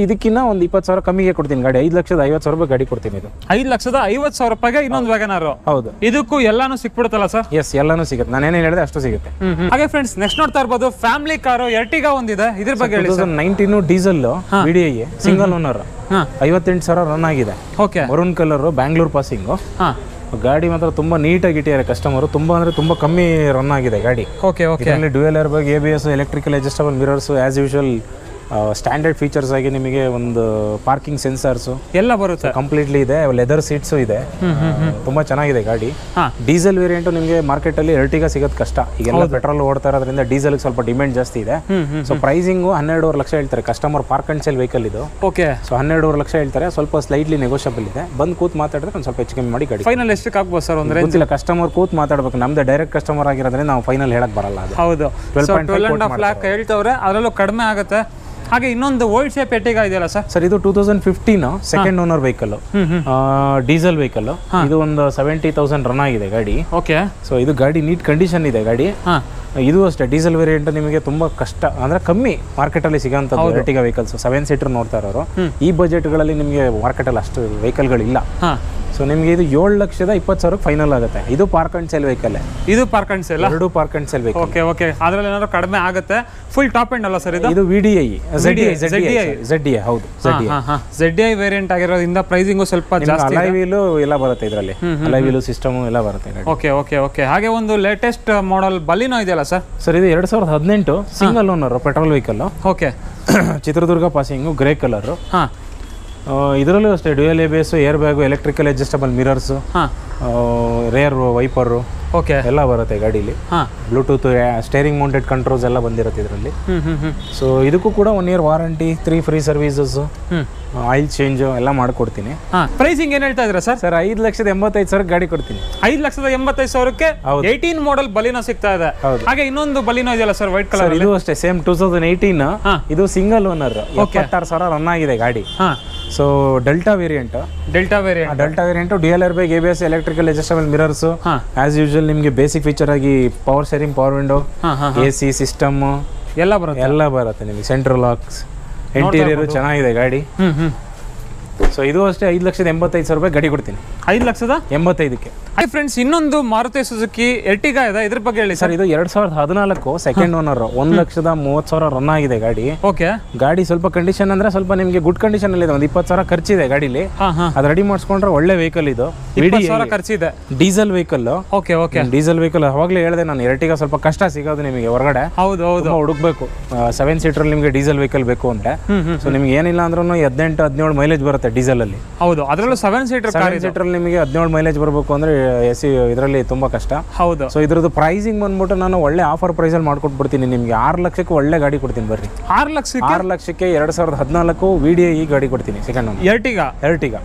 ಇದಕ್ಕಿಂತ ಒಂದು 20,000 ಕಮ್ಮಿಗೆ ಕೊಡ್ತೀನಿ ಗಾಡಿ. 5,50,000 ರೂಪಾಯಿ ಗಾಡಿ ಕೊಡ್ತೀನಿ. ಇದು 5,50,000 ರೂಪಾಯಿಗೆ ಇನ್ನೊಂದು ವ್ಯಾಗನರ್. ಹೌದು. ಇದಕ್ಕೂ ಎಲ್ಲಾನು ಸಿಕ್ಬಿಡುತ್ತಲ್ಲ ಸರ್? ಎಸ್, ಎಲ್ಲಾನು ಸಿಗುತ್ತೆ. ನಾನೇನು ಹೇಳಿದೆ ಅಷ್ಟು ಸಿಗುತ್ತೆ. ಹಾಗೆ ಫ್ರೆಂಡ್ಸ್, ನೆಕ್ಸ್ಟ್ ನೋಡ್ತಾ ಇರ್ಬೋದು ಫ್ಯಾಮಿಲಿ ಕಾರು ಎರ್ಟಿಗಾ ಒಂದಿದೆ. ಇದ್ರ ಬಗ್ಗೆ ಹೇಳಿ sir. 2019 diesel, VDI single owner, 58,000 run ಆಗಿದೆ. Okay. Maroon colour, Bangalore passing. ಗಾಡಿ ಮಾತ್ರ ತುಂಬಾ ನೀಟಾಗಿ ಇಟ್ಟಿದ್ದಾರೆ ಕಸ್ಟಮರ್. ತುಂಬಾ ಅಂದ್ರೆ ತುಂಬಾ ಕಮ್ಮಿ ರನ್ ಆಗಿದೆ ಗಾಡಿ. Okay. Dual air bag, ABS, electrical adjustable mirrors, as usual standard features ಆಗಿ ನಿಮಗೆ ಒಂದು ಪಾರ್ಕಿಂಗ್ ಸೆನ್ಸರ್ಸ್ ಎಲ್ಲ ಬರುತ್ತೆ. ಕಂಪ್ಲೀಟ್ಲಿ ಇದೆ. ಲೆದರ್ ಸೀಟ್ಸ್ ಇದೆ. ತುಂಬಾ ಚೆನ್ನಾಗಿದೆ ಗಾಡಿ. ಡೀಸೆಲ್ ವೇರಿಯಂಟ್ ನಿಮಗೆ ಮಾರ್ಕೆಟ್ ಅಲ್ಲಿ ಎರ್ಟಿಗಾ ಸಿಗೋದು ಕಷ್ಟ. ಈಗೆಲ್ಲ ಪೆಟ್ರೋಲ್ ಓಡ್ತಾ ಇರೋದ್ರಿಂದ ಡೀಸೆಲ್ ಸ್ವಲ್ಪ ಡಿಮ್ಯಾಂಡ್ ಜಾಸ್ತಿ ಇದೆ. ಸೊ ಪ್ರೈಸಿಂಗ್ 12.5 ಲಕ್ಷ ಹೇಳ್ತಾರೆ customer. Park and sale vehicle ಇದು. ಓಕೆ. ಸೊ 12.5 ಲಕ್ಷ ಹೇಳ್ತಾರೆ. ಸ್ವಲ್ಪ ಸ್ಲೈಟ್ಲಿ ನೆಗೋಷಿಯಬಲ್ ಇದೆ. ಬಂದು ಕೂತ್ ಮಾತಾಡಿದ್ರೆ ಒಂದು ಸ್ವಲ್ಪ ಹೆಚ್ಚು ಕಮ್ಮಿ ಮಾಡಿ ಗಾಡಿ. ಫೈನಲ್ ಎಷ್ಟಕ್ಕೆ ಆಗ್ಬೋದು ಸರ್? ಅಂದ್ರೆ ಗೊತ್ತಿಲ್ಲ, ಕಸ್ಟಮರ್ ಕೂತ್ ಮಾತಾಡ್ಬೇಕು. ನಮ್ದು ಡೈರೆಕ್ಟ್ ಕಸ್ಟಮರ್ ಆಗಿರೋದ್ರಿಂದ ನಾವು ಫೈನಲ್ ಹೇಳಕ್ ಬರಲ್ಲ. ಅದು ಹೌದು. 12.5 ಲ್ಯಾಕ್ ಹೇಳ್ತವ್ರೆ, ಅದರಲ್ಲೂ ಕಡಿಮೆ ಆಗುತ್ತೆ. ಹಾಗೆ ಇನ್ನೊಂದು ಓಲ್ಡ್ ಶೇಪ್ ಎರ್ಟಿಗಾ ಇದೆಯಲ್ಲ ಸರ್? ಸರ್ ಇದು 2015 second owner vehicle, diesel vehicle. ಇದು ಒಂದು 70,000 ರನ್ ಆಗಿದೆ ಗಾಡಿ. ಓಕೆ. ಸೊ ಇದು ಗಾಡಿ ನೀಟ್ ಕಂಡೀಷನ್ ಇದೆ ಗಾಡಿ. ಇದು ಅಷ್ಟೇ ಡೀಸೆಲ್ ವೇರಿಯಂಟ್ ನಿಮಗೆ ತುಂಬಾ ಕಷ್ಟ ಅಂದ್ರೆ ಕಮ್ಮಿ ಮಾರ್ಕೆಟ್ ಅಲ್ಲಿ ಸಿಗೋಂಥದ್ದು ಎರ್ಟಿಗಾ ವೆಹಿಕಲ್ಸ್. 7 ಸೀಟರ್ ನೋಡ್ತಾ ಇರೋರು ಈ ಬಜೆಟ್ಗಳಲ್ಲಿ ನಿಮಗೆ ಮಾರ್ಕೆಟ್ ಅಲ್ಲಿ ಅಷ್ಟು ವೆಹಿಕಲ್ಗಳಿಲ್ಲ. ಸೊ ನಿಮಗೆ ಇದು 7,20,000 ಫೈನಲ್ ಆಗುತ್ತೆ. ಇದು ಪಾರ್ಕ್ ಅಂಡ್ ಸೇಲ್ ವೆಹಿಕಲ್. ಇದು ಪಾರ್ಕ್ ಅಂಡ್ ಸೇಲ್? ಎರಡು park and sale vehicle. Okay okay, ಅದ್ರಲ್ಲಿ ಏನಾದ್ರು ಕಡಿಮೆ ಆಗುತ್ತೆ. ಫುಲ್ ಟಾಪ್ ಎಂಡ್ ಅಲ್ಲ ಸರ್ ಇದು? ಇದು VDI ZDI ಹೌದು. ZDI ವೇರಿಯಂಟ್ ಆಗಿರೋದ್ರಿಂದ ಪ್ರೈಸಿಂಗು ಸ್ವಲ್ಪ ಜಾಸ್ತಿ. ಅಲಾಯ್ ವೀಲ್ ಎಲ್ಲ ಬರುತ್ತೆ ಇದರಲ್ಲಿ, ಅಲಾಯ್ ವೀಲ್ ಸಿಸ್ಟಮ್ ಎಲ್ಲ ಬರುತ್ತೆ. Okay okay okay. ಹಾಗೆ ಒಂದು ಲೇಟೆಸ್ಟ್ ಮಾಡೆಲ್ ಬಲಿನೋ ಇದೆಯಲ್ಲ ಸರ್? ಸರ್ ಇದು 2018 single owner petrol vehicle. Okay. Chitradurga passing, grey colour. ಹಾಂ. ಇದರಲ್ಲೂ ಅಷ್ಟೇ dual ABS, air bag, electrical adjustable mirrors, rear wiper okay ಎಲ್ಲ ಬರುತ್ತೆ ಗಾಡೀಲಿ. ಬ್ಲೂಟೂತ್, ಸ್ಟೇರಿಂಗ್ ಮೌಂಟೆಡ್ ಕಂಟ್ರೋಲ್ಸ್ ಎಲ್ಲ ಬಂದಿರುತ್ತೆ ಇದರಲ್ಲಿ. ಸೊ ಇದಕ್ಕೂ ಕೂಡ 1 year warranty, 3 free services, oil change ಎಲ್ಲ ಮಾಡ್ಕೊಡ್ತೀನಿ. ಪ್ರೈಸಿಂಗ್ ಏನು ಹೇಳ್ತಾ ಇದ್ದೀರಾ ಸರ್? ಸರ್ 5,85,000 ಗಾಡಿ ಕೊಡ್ತೀನಿ. 5,85,000ಕ್ಕೆ 18 ಮಾಡೆಲ್ ಬಲಿನೋ ಸಿಗ್ತಾ ಇದೆ. ಹಾಗೆ ಇನ್ನೊಂದು ಬಲಿನೋ ಇದೆಯಲ್ಲ ಸರ್ ವೈಟ್ ಕಲರ್? ಇದು ಅಷ್ಟೇ ಸೇಮ್ 2018. ಇದು ಸಿಂಗಲ್ ಓನರ್, 76,000 ರನ್ ಆಗಿದೆ ಗಾಡಿ. So delta variant dual air bag, ABS, electrical adjustable mirrors. As usual ನಿಮಗೆ ಬೇಸಿಕ್ ಫೀಚರ್ ಆಗಿ power steering, power window, AC system ಎಲ್ಲ ಬರುತ್ತೆ ನಿಮಗೆ. ಸೆಂಟ್ರಲ್ ಲಾಕ್ಸ್, ಇಂಟೀರಿಯರ್ ಚೆನ್ನಾಗಿದೆ ಗಾಡಿ. ಸೊ ಇದು ಅಷ್ಟೇ 5,85,000 ಗಾಡಿ ಕೊಡ್ತೀನಿ. 5,85,000ಕ್ಕೆ. ಹಾಯ್ ಫ್ರೆಂಡ್ಸ್, ಇನ್ನೊಂದು ಮಾರುತಿ ಸುಜುಕಿ ಎರ್ಟಿಗಾ ಇದೆ, ಇದ್ರ ಬಗ್ಗೆ ಹೇಳಿ ಸರ್. ಇದು 2014 ಸೆಕೆಂಡ್ ಓನರ್, 1,30,30,000 ರನ್ ಆಗಿದೆ ಗಾಡಿ. ಓಕೆ. ಗಾಡಿ ಸ್ವಲ್ಪ ಕಂಡೀಷನ್ ಅಂದ್ರೆ ಸ್ವಲ್ಪ ನಿಮಗೆ ಗುಡ್ ಕಂಡೀಷನ್ ಅಲ್ಲಿ ಇದೆ. ಒಂದು 20,000 ಖರ್ಚಿದೆ ಗಾಡಿಲಿ. ಅದು ರೆಡಿ ಮಾಡಿಸ್ಕೊಂಡ್ರೆ ಒಳ್ಳೆ ವೆಹಿಕಲ್ ಇದು. 20,000 ಖರ್ಚಿದೆ. Diesel vehicle. Okay okay. Diesel vehicle ಅವಾಗಲೇ ಹೇಳಿದೆ ನಾನು, ಎರ್ಟಿಗಾ ಸ್ವಲ್ಪ ಕಷ್ಟ ಸಿಗೋದು ನಿಮಗೆ ಹೊರಗಡೆ. ಹೌದು ಹೌದು, ಹುಡುಕ್ಬೇಕು. 7 ಸೀಟರ್ ನಿಮಗೆ ಡೀಸೆಲ್ ವೆಹಿಕಲ್ ಬೇಕು ಅಂದ್ರೆ. ಸೊ ನಿಮ್ಗೆ ಏನಿಲ್ಲ ಅಂದ್ರೂ 18-17 ಮೈಲೇಜ್ ಬರುತ್ತೆ ಡೀಸೆಲ್ ಅಲ್ಲಿ. ಹೌದು, ಅದರಲ್ಲೂ 7 ಸೀಟರ್ ನಿಮಗೆ 17 ಮೈಲೇಜ್ ಬರಬೇಕು ಅಂದ್ರೆ AC ಇದರಲ್ಲಿ ತುಂಬಾ ಕಷ್ಟ. ಹೌದು. ಸೊ ಇದ್ರದ್ದು ಪ್ರೈಸಿಂಗ್ ಬಂದ್ಬಿಟ್ಟು ನಾನು ಒಳ್ಳೆ ಆಫರ್ ಪ್ರೈಸ್ ಅಲ್ಲಿ ಮಾಡ್ಕೊಟ್ಬಿಡ್ತೀನಿ ನಿಮ್ಗೆ. 6 ಲಕ್ಷಕ್ಕೆ ಒಳ್ಳೆ ಗಾಡಿ ಕೊಡ್ತೀನಿ ಬರ್ರಿ. 6 ಲಕ್ಷಕ್ಕೆ 2014 VDI ಗಾಡಿ ಕೊಡ್ತೀನಿ, ಸೆಕೆಂಡ್ ಓನರ್ ಎರ್ಟಿಗಾ.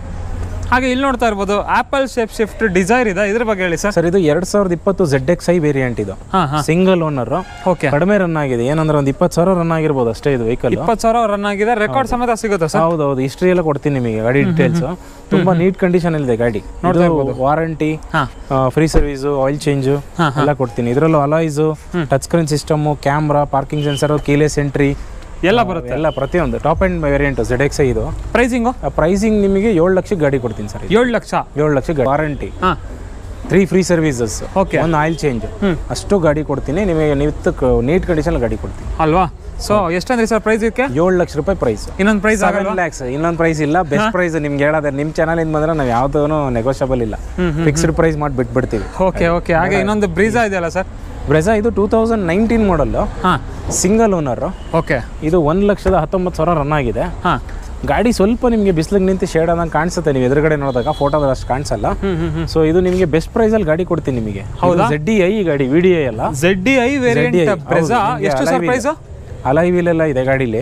ಹಾಗೆ ಇಲ್ಲಿ ನೋಡ್ತಾ ಇರ್ಬೋದು ಆಪಲ್ ಶೇಪ್ ಶಿಫ್ಟ್ ಡಿಸೈರ್ ಇದೆ, ಇದ್ರ ಬಗ್ಗೆ ಹೇಳಿ ಸರ್. ಸರ್ ಇದು 2020 ZXi ವೇರಿಯಂಟ್ ಇದು, ಸಿಂಗಲ್ ಓನರ್. ಓಕೆ. ಕಡಿಮೆ ರನ್ ಆಗಿದೆ, ಏನಂದ್ರೆ ಒಂದು 20,000 ರನ್ ಆಗಿರ್ಬೋದು ಅಷ್ಟೇ ಇದು ವೆಹಿಕಲ್. 20,000 ರನ್ ಆಗಿದೆ, ರೆಕಾರ್ಡ್ ಸಮೇತ ಸಿಗುತ್ತೆ ಸರ್? ಹೌದೌದು, ಹಿಸ್ಟ್ರಿ ಎಲ್ಲ ಕೊಡ್ತೀನಿ ನಿಮಗೆ, ಗಾಡಿ ಡೀಟೇಲ್ಸ್. ತುಂಬಾ ನೀಟ್ ಕಂಡೀಷನ್ ಇದೆ ಗಾಡಿ. Warranty, free service, oil change ಎಲ್ಲ ಕೊಡ್ತೀನಿ. ಇದರಲ್ಲೂ alloys, touch screen system, camera, parking sensor, keyless entry ಎಲ್ಲ ಬರುತ್ತೆ. ಎಲ್ಲ ಪ್ರತಿಯೊಂದು ಟಾಪ್ ಎಂಡ್ ವೇರಿಯಂಟ್ ZXi ಇದು. ಪ್ರೈಸಿಂಗ್ ನಿಮಗೆ 7 ಲಕ್ಷಕ್ಕೆ ಗಾಡಿ ಕೊಡ್ತೀನಿ sir. 7 lakh warranty, 3 free services, ಒಂದು ಆಯಿಲ್ ಚೇಂಜ್, ಅಷ್ಟು ಗಾಡಿ ಕೊಡ್ತೀನಿ ನಿಮಗೆ. ನೀಟ್ ಕಂಡೀಷನ್ ಗಾಡಿ ಕೊಡ್ತೀನಿ ಅಲ್ವಾ? ಸೊ ಎಷ್ಟಂದ್ರಿ ಸರ್ ಪ್ರೈಸ್? 7 ಲಕ್ಷ ರೂಪಾಯಿ ಪ್ರೈಸ್. ಇನ್ನೊಂದು ಪ್ರೈಸ್ 7 lakhs. ಇನ್ನೊಂದು ಪ್ರೈಸ್ ಇಲ್ಲ, ಬೆಸ್ಟ್ ಪ್ರೈಸ್ ನಿಮ್ಗೆ ಹೇಳೋದೇ. ನಿಮ್ಮ ಚಾನಲ್ ಇಂದ ಬಂದ್ರೆ ನಾವು ಯಾವ್ದೂ ನೆಗೋಷಿಯಬಲ್ ಇಲ್ಲ, ಫಿಕ್ಸ್ಡ್ ಪ್ರೈಸ್ ಮಾಡಿ ಬಿಟ್ಬಿಡ್ತೀವಿ. Okay okay. ಹಾಗೆ ಇನ್ನೊಂದು ಬ್ರೀಜಾ ಇದೆಯಲ್ಲ ಸರ್? ಬ್ರೆಜಾ ಇದು 2019 ಮಾಡಲ್, ಸಿಂಗಲ್ ಓನರ್. ಓಕೆ. ಇದು 1,19,000 ರನ್ ಆಗಿದೆ. ಗಾಡಿ ಸ್ವಲ್ಪ ನಿಮಗೆ ಬಿಸಿಲಿಗೆ ನಿಂತು ಶೇಡ್ ಆದಂಗೆ ಕಾಣಿಸುತ್ತೆ, ನೀವು ಎದುರುಗಡೆ ನೋಡಿದಾಗ ಫೋಟೋದಲ್ಲಿ ಅಷ್ಟು ಕಾಣಿಸಲ್ಲ. ಸೊ ಇದು ನಿಮಗೆ ಬೆಸ್ಟ್ ಪ್ರೈಸ್ ಅಲ್ಲಿ ಗಾಡಿ ಕೊಡ್ತೀನಿ ನಿಮಗೆ. ZDI ಗಾಡಿ, VDI ಅಲ್ಲ. ZDI variant Brezza. ಎಷ್ಟು ಸರ್ ಪ್ರೈಸ್? ಅಲಾಯ್ ವೀಲ್ ಎಲ್ಲ ಇದೆ ಗಾಡೀಲಿ.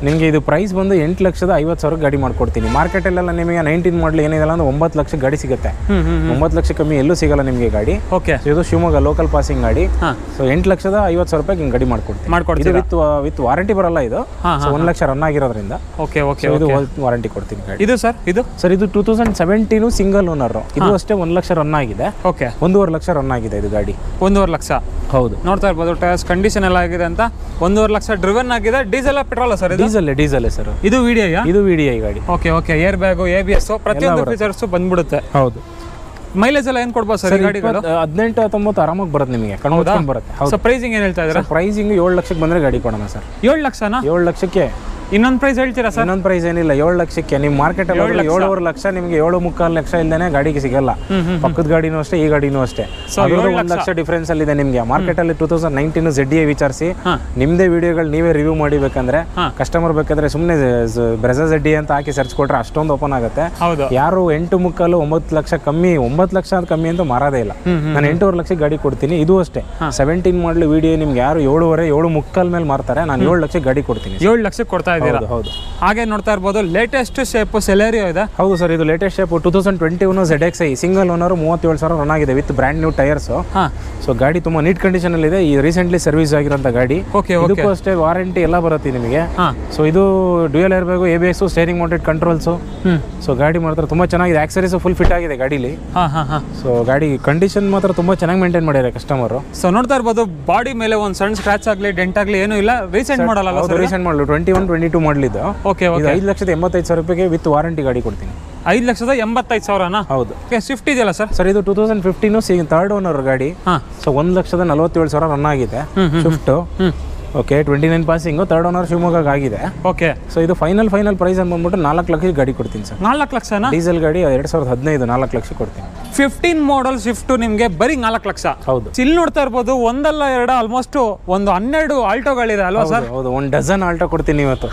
ನಿಮಗೆ ಇದು ಪ್ರೈಸ್ ಬಂದು 8,50,000 ಗಾಡಿ ಮಾಡ್ಕೊಡ್ತೀನಿ. ಮಾರ್ಕೆಟಲ್ಲೆಲ್ಲ ನಿಮಗೆ 19 ಮಾಡಲ್ ಏನಿದೆ ಅಂದ್ರೆ 9 ಲಕ್ಷ ಗಾಡಿ ಸಿಗುತ್ತೆ. 9 ಲಕ್ಷ ಕಮ್ಮಿ ಎಲ್ಲೂ ಸಿಗಲ್ಲ ನಿಮಗೆ ಗಾಡಿ. ಓಕೆ. ಇದು ಶಿವಮೊಗ್ಗ ಲೋಕಲ್ ಪಾಸಿಂಗ್ ಗಾಡಿ. ಸೊ 8,50,000 ರೂಪಾಯಿ ಗಾಡಿ ಮಾಡ್ಕೊಡ್ತೀನಿ. ವಿತ್ ವಾರಂಟಿ ಬರಲ್ಲ ಇದು. 1 ಲಕ್ಷ ರನ್ ಆಗಿರೋದ್ರಿಂದ ಓಕೆ ಓಕೆ ಇದು ವಾರಂಟಿ ಕೊಡ್ತೀನಿ ಗಾಡಿ. ಇದು ಸರ್ ಇದು 2017 ಸಿಂಗಲ್ ಓನರ್. ಇದು ಅಷ್ಟೇ 1 ಲಕ್ಷ ರನ್ ಆಗಿದೆ. ಓಕೆ. 1.5 ಲಕ್ಷ ರನ್ ಆಗಿದೆ ಇದು ಗಾಡಿ. 1.5 ಲಕ್ಷ. ಹೌದು, ನೋಡ್ತಾ ಇರ್ಬೋದು ಟೈರ್ಸ್ ಕಂಡೀಷನ್ ಎಲ್ಲ ಆಗಿದೆ ಅಂತ. 1.5 ಲಕ್ಷ ಡ್ರಿವನ್ ಆಗಿದೆ. Diesel petrol sir? Diesel sir. ಇದು VDI ಗಾಡಿ. Okay okay. Air bag, ABS ಪ್ರತಿಯೊಂದು ಫೀಚರ್ಸ್ ಬಂದ್ಬಿಡುತ್ತೆ. ಹೌದು. ಮೈಲೇಜ್ ಎಲ್ಲ ಏನು ಕೊಡ್ಬೋದು ಸರ್ ಗಾಡಿಗಳು? 18-19 ಆರಾಮಾಗಿ ಬರುತ್ತೆ ನಿಮಗೆ, ಕಣ್ಕೊಂಡು ಬರುತ್ತೆ. ಸೊ ಪ್ರೈಸಿಂಗ್ ಏನು ಹೇಳ್ತಾ ಇದ್ದಾರೆ? ಪ್ರೈಸಿಂಗ್ 7 ಲಕ್ಷಕ್ಕೆ ಬಂದ್ರೆ ಗಾಡಿ ಕೊಡೋಣ ಸರ್. 7 ಲಕ್ಷನಾ? 7 ಲಕ್ಷಕ್ಕೆ. ಇನ್ನೊಂದು ಪ್ರೈಸ್ ಹೇಳ್ತೀರಾ ಸರ್? ಇನ್ನೊಂದು ಪ್ರೈಸ್ ಏನಿಲ್ಲ, 7 ಲಕ್ಷಕ್ಕೆ. ನಿಮ್ಮ ಮಾರ್ಕೆಟ್ ಅಲ್ಲಿ 7.5 ಲಕ್ಷ, ನಿಮಗೆ 7.25 ಲಕ್ಷ ಇಲ್ದೇನೆ ಗಾಡಿಗೆ ಸಿಗಲ್ಲ. ಪಕ್ಕದ ಗಾಡಿನೂ ಅಷ್ಟೇ, ಈ ಗಾಡಿನೂ ಅಷ್ಟೇ. 1 ಲಕ್ಷ ಡಿಫ್ರೆನ್ಸ್ ಅಲ್ಲಿ ಇದೆ ನಿಮಗೆ. ಮಾರ್ಕೆಟ್ ಅಲ್ಲಿ 2019 ZDI ವಿಚಾರಿಸಿ ನಿಮ್ದೇ ವಿಡಿಯೋಗಳು ನೀವೇ ರಿವ್ಯೂ ಮಾಡಿಬೇಕಂದ್ರೆ, ಕಸ್ಟಮರ್ ಬೇಕಾದ್ರೆ ಸುಮ್ಮನೆ ಬ್ರೆಜಾ ZDI ಅಂತ ಹಾಕಿ ಸರ್ಚ್ ಕೊಟ್ರೆ ಅಷ್ಟೊಂದು ಓಪನ್ ಆಗುತ್ತೆ. ಯಾರು 8.25 9 ಲಕ್ಷ ಕಮ್ಮಿ, 9 ಲಕ್ಷ ಕಮ್ಮಿ ಅಂತ ಮಾರೋದೇ ಇಲ್ಲ. ನಾನು 8.5 ಲಕ್ಷಕ್ಕೆ ಗಾಡಿ ಕೊಡ್ತೀನಿ. ಇದು ಅಷ್ಟೇ 17 ಮಾಡಲ್ VDI. ನಿಮ್ಗೆ ಯಾರು 7.5 7.25 ಮೇಲೆ ಮಾರ್ತಾರೆ, ನಾನು 7 ಲಕ್ಷಕ್ಕೆ ಗಾಡಿ ಕೊಡ್ತೀನಿ. 7 ಲಕ್ಷಕ್ಕೆ ಕೊಡ್ತಾ ಇದ್ದೀರಾ? ಹೌದು. ಹಾಗೆ ನೋಡ್ತಾ ಇರ್ಬೋದು ಲೇಟೆಸ್ಟ್ ಶೇಪ್ ಸೆಲೆರಿಯೋ ಇದೆ. ಹೌದು ಸರ್, ಇದು latest shape 2021 ZXi single owner, 37,000 run ಆಗಿದೆ with brand new tyres. So ಗಾಡಿ ತುಂಬಾ ನೀಟ್ ಕಂಡೀಷನ್ ಅಲ್ಲಿ ಇದೆ. ಈ ರೀಸೆಂಟ್ಲಿ ಸರ್ವಿಸ್ ಆಗಿರೋಂಥ ಗಾಡಿ. ಇದಕ್ಕೂ ಅಷ್ಟೇ ವಾರಂಟಿ ಎಲ್ಲ ಬರುತ್ತೆ ನಿಮಗೆ. ಸೊ ಇದು dual air bag, ABS, steering mounted controls. So ಗಾಡಿ ಮಾತ್ರ ತುಂಬಾ ಚೆನ್ನಾಗಿದೆ. ಆಕ್ಸರೀಸ್ ಫುಲ್ ಫಿಟ್ ಆಗಿದೆ ಗಾಡಿಲಿ. ಸೊ ಗಾಡಿ ಕಂಡೀಷನ್ ಮಾತ್ರ ತುಂಬಾ ಚೆನ್ನಾಗಿ ಮೇಂಟೈನ್ ಮಾಡಿದ್ದಾರೆ ಕಸ್ಟಮರ್. ಸೊ ನೋಡ್ತಾ ಇರ್ಬೋದು ಬಾಡಿ ಮೇಲೆ ಒಂದು ಸಣ್ಣ ಸ್ಕ್ರಾಚ್ ಆಗಲಿ, ಡೆಂಟ್ ಆಗಲಿ ಏನೂ ಇಲ್ಲ. ರೀಸೆಂಟ್ ಮಾಡಲ್ಲ? ರೀಸೆಂಟ್ ಮಾಡಲು 21-22 ಮಾಡಲ್ ಇದು. ಓಕೆ. 5,85,000 ರೂಪಾಯಿಗೆ ವಿತ್ ವಾರಂಟಿ ಗಾಡಿ ಕೊಡ್ತೀನಿ. 5,85,000ನಾ? ಹೌದು. ಸ್ವಿಫ್ಟ್ ಇದೆಯಲ್ಲ ಸರ್? ಸರ್ ಇದು 2015 ಥರ್ಡ್ ಓನರ್ ಗಾಡಿ. ಸೊ 1,47,000 ರನ್ ಆಗಿದೆ Swift. Okay, 29 passing, third owner Shivamogga ಆಗಿದೆ. ಓಕೆ. ಸೊ ಇದು ಫೈನಲ್ ಪ್ರೈಸ್ ಬಂದ್ಬಿಟ್ಟು 4 ಲಕ್ಷ ಗಾಡಿ ಕೊಡ್ತೀನಿ ಸರ್. 4 ಲಕ್ಷನಾ? ಡೀಸೆಲ್ ಗಾಡಿ 2015 4 ಲಕ್ಷ ಕೊಡ್ತೀನಿ. 15 ಮಾಡಲ್ ಸ್ವಿಫ್ಟ್ ನಿಮಗೆ ಬರೀ 4 ಲಕ್ಷ. ಹೌದು. ಇಲ್ಲಿ ನೋಡ್ತಾ ಇರ್ಬೋದು, ಒಂದಲ್ಲ ಎರಡು, ಆಲ್ಮೋಸ್ಟ್ ಒಂದು 12 ಆಲ್ಟೋಗಳಿದೆ ಅಲ್ವಾ ಸರ್? ಹೌದು, 1 ಡಜನ್ ಆಲ್ಟೋ ಕೊಡ್ತೀನಿ ಇವತ್ತು.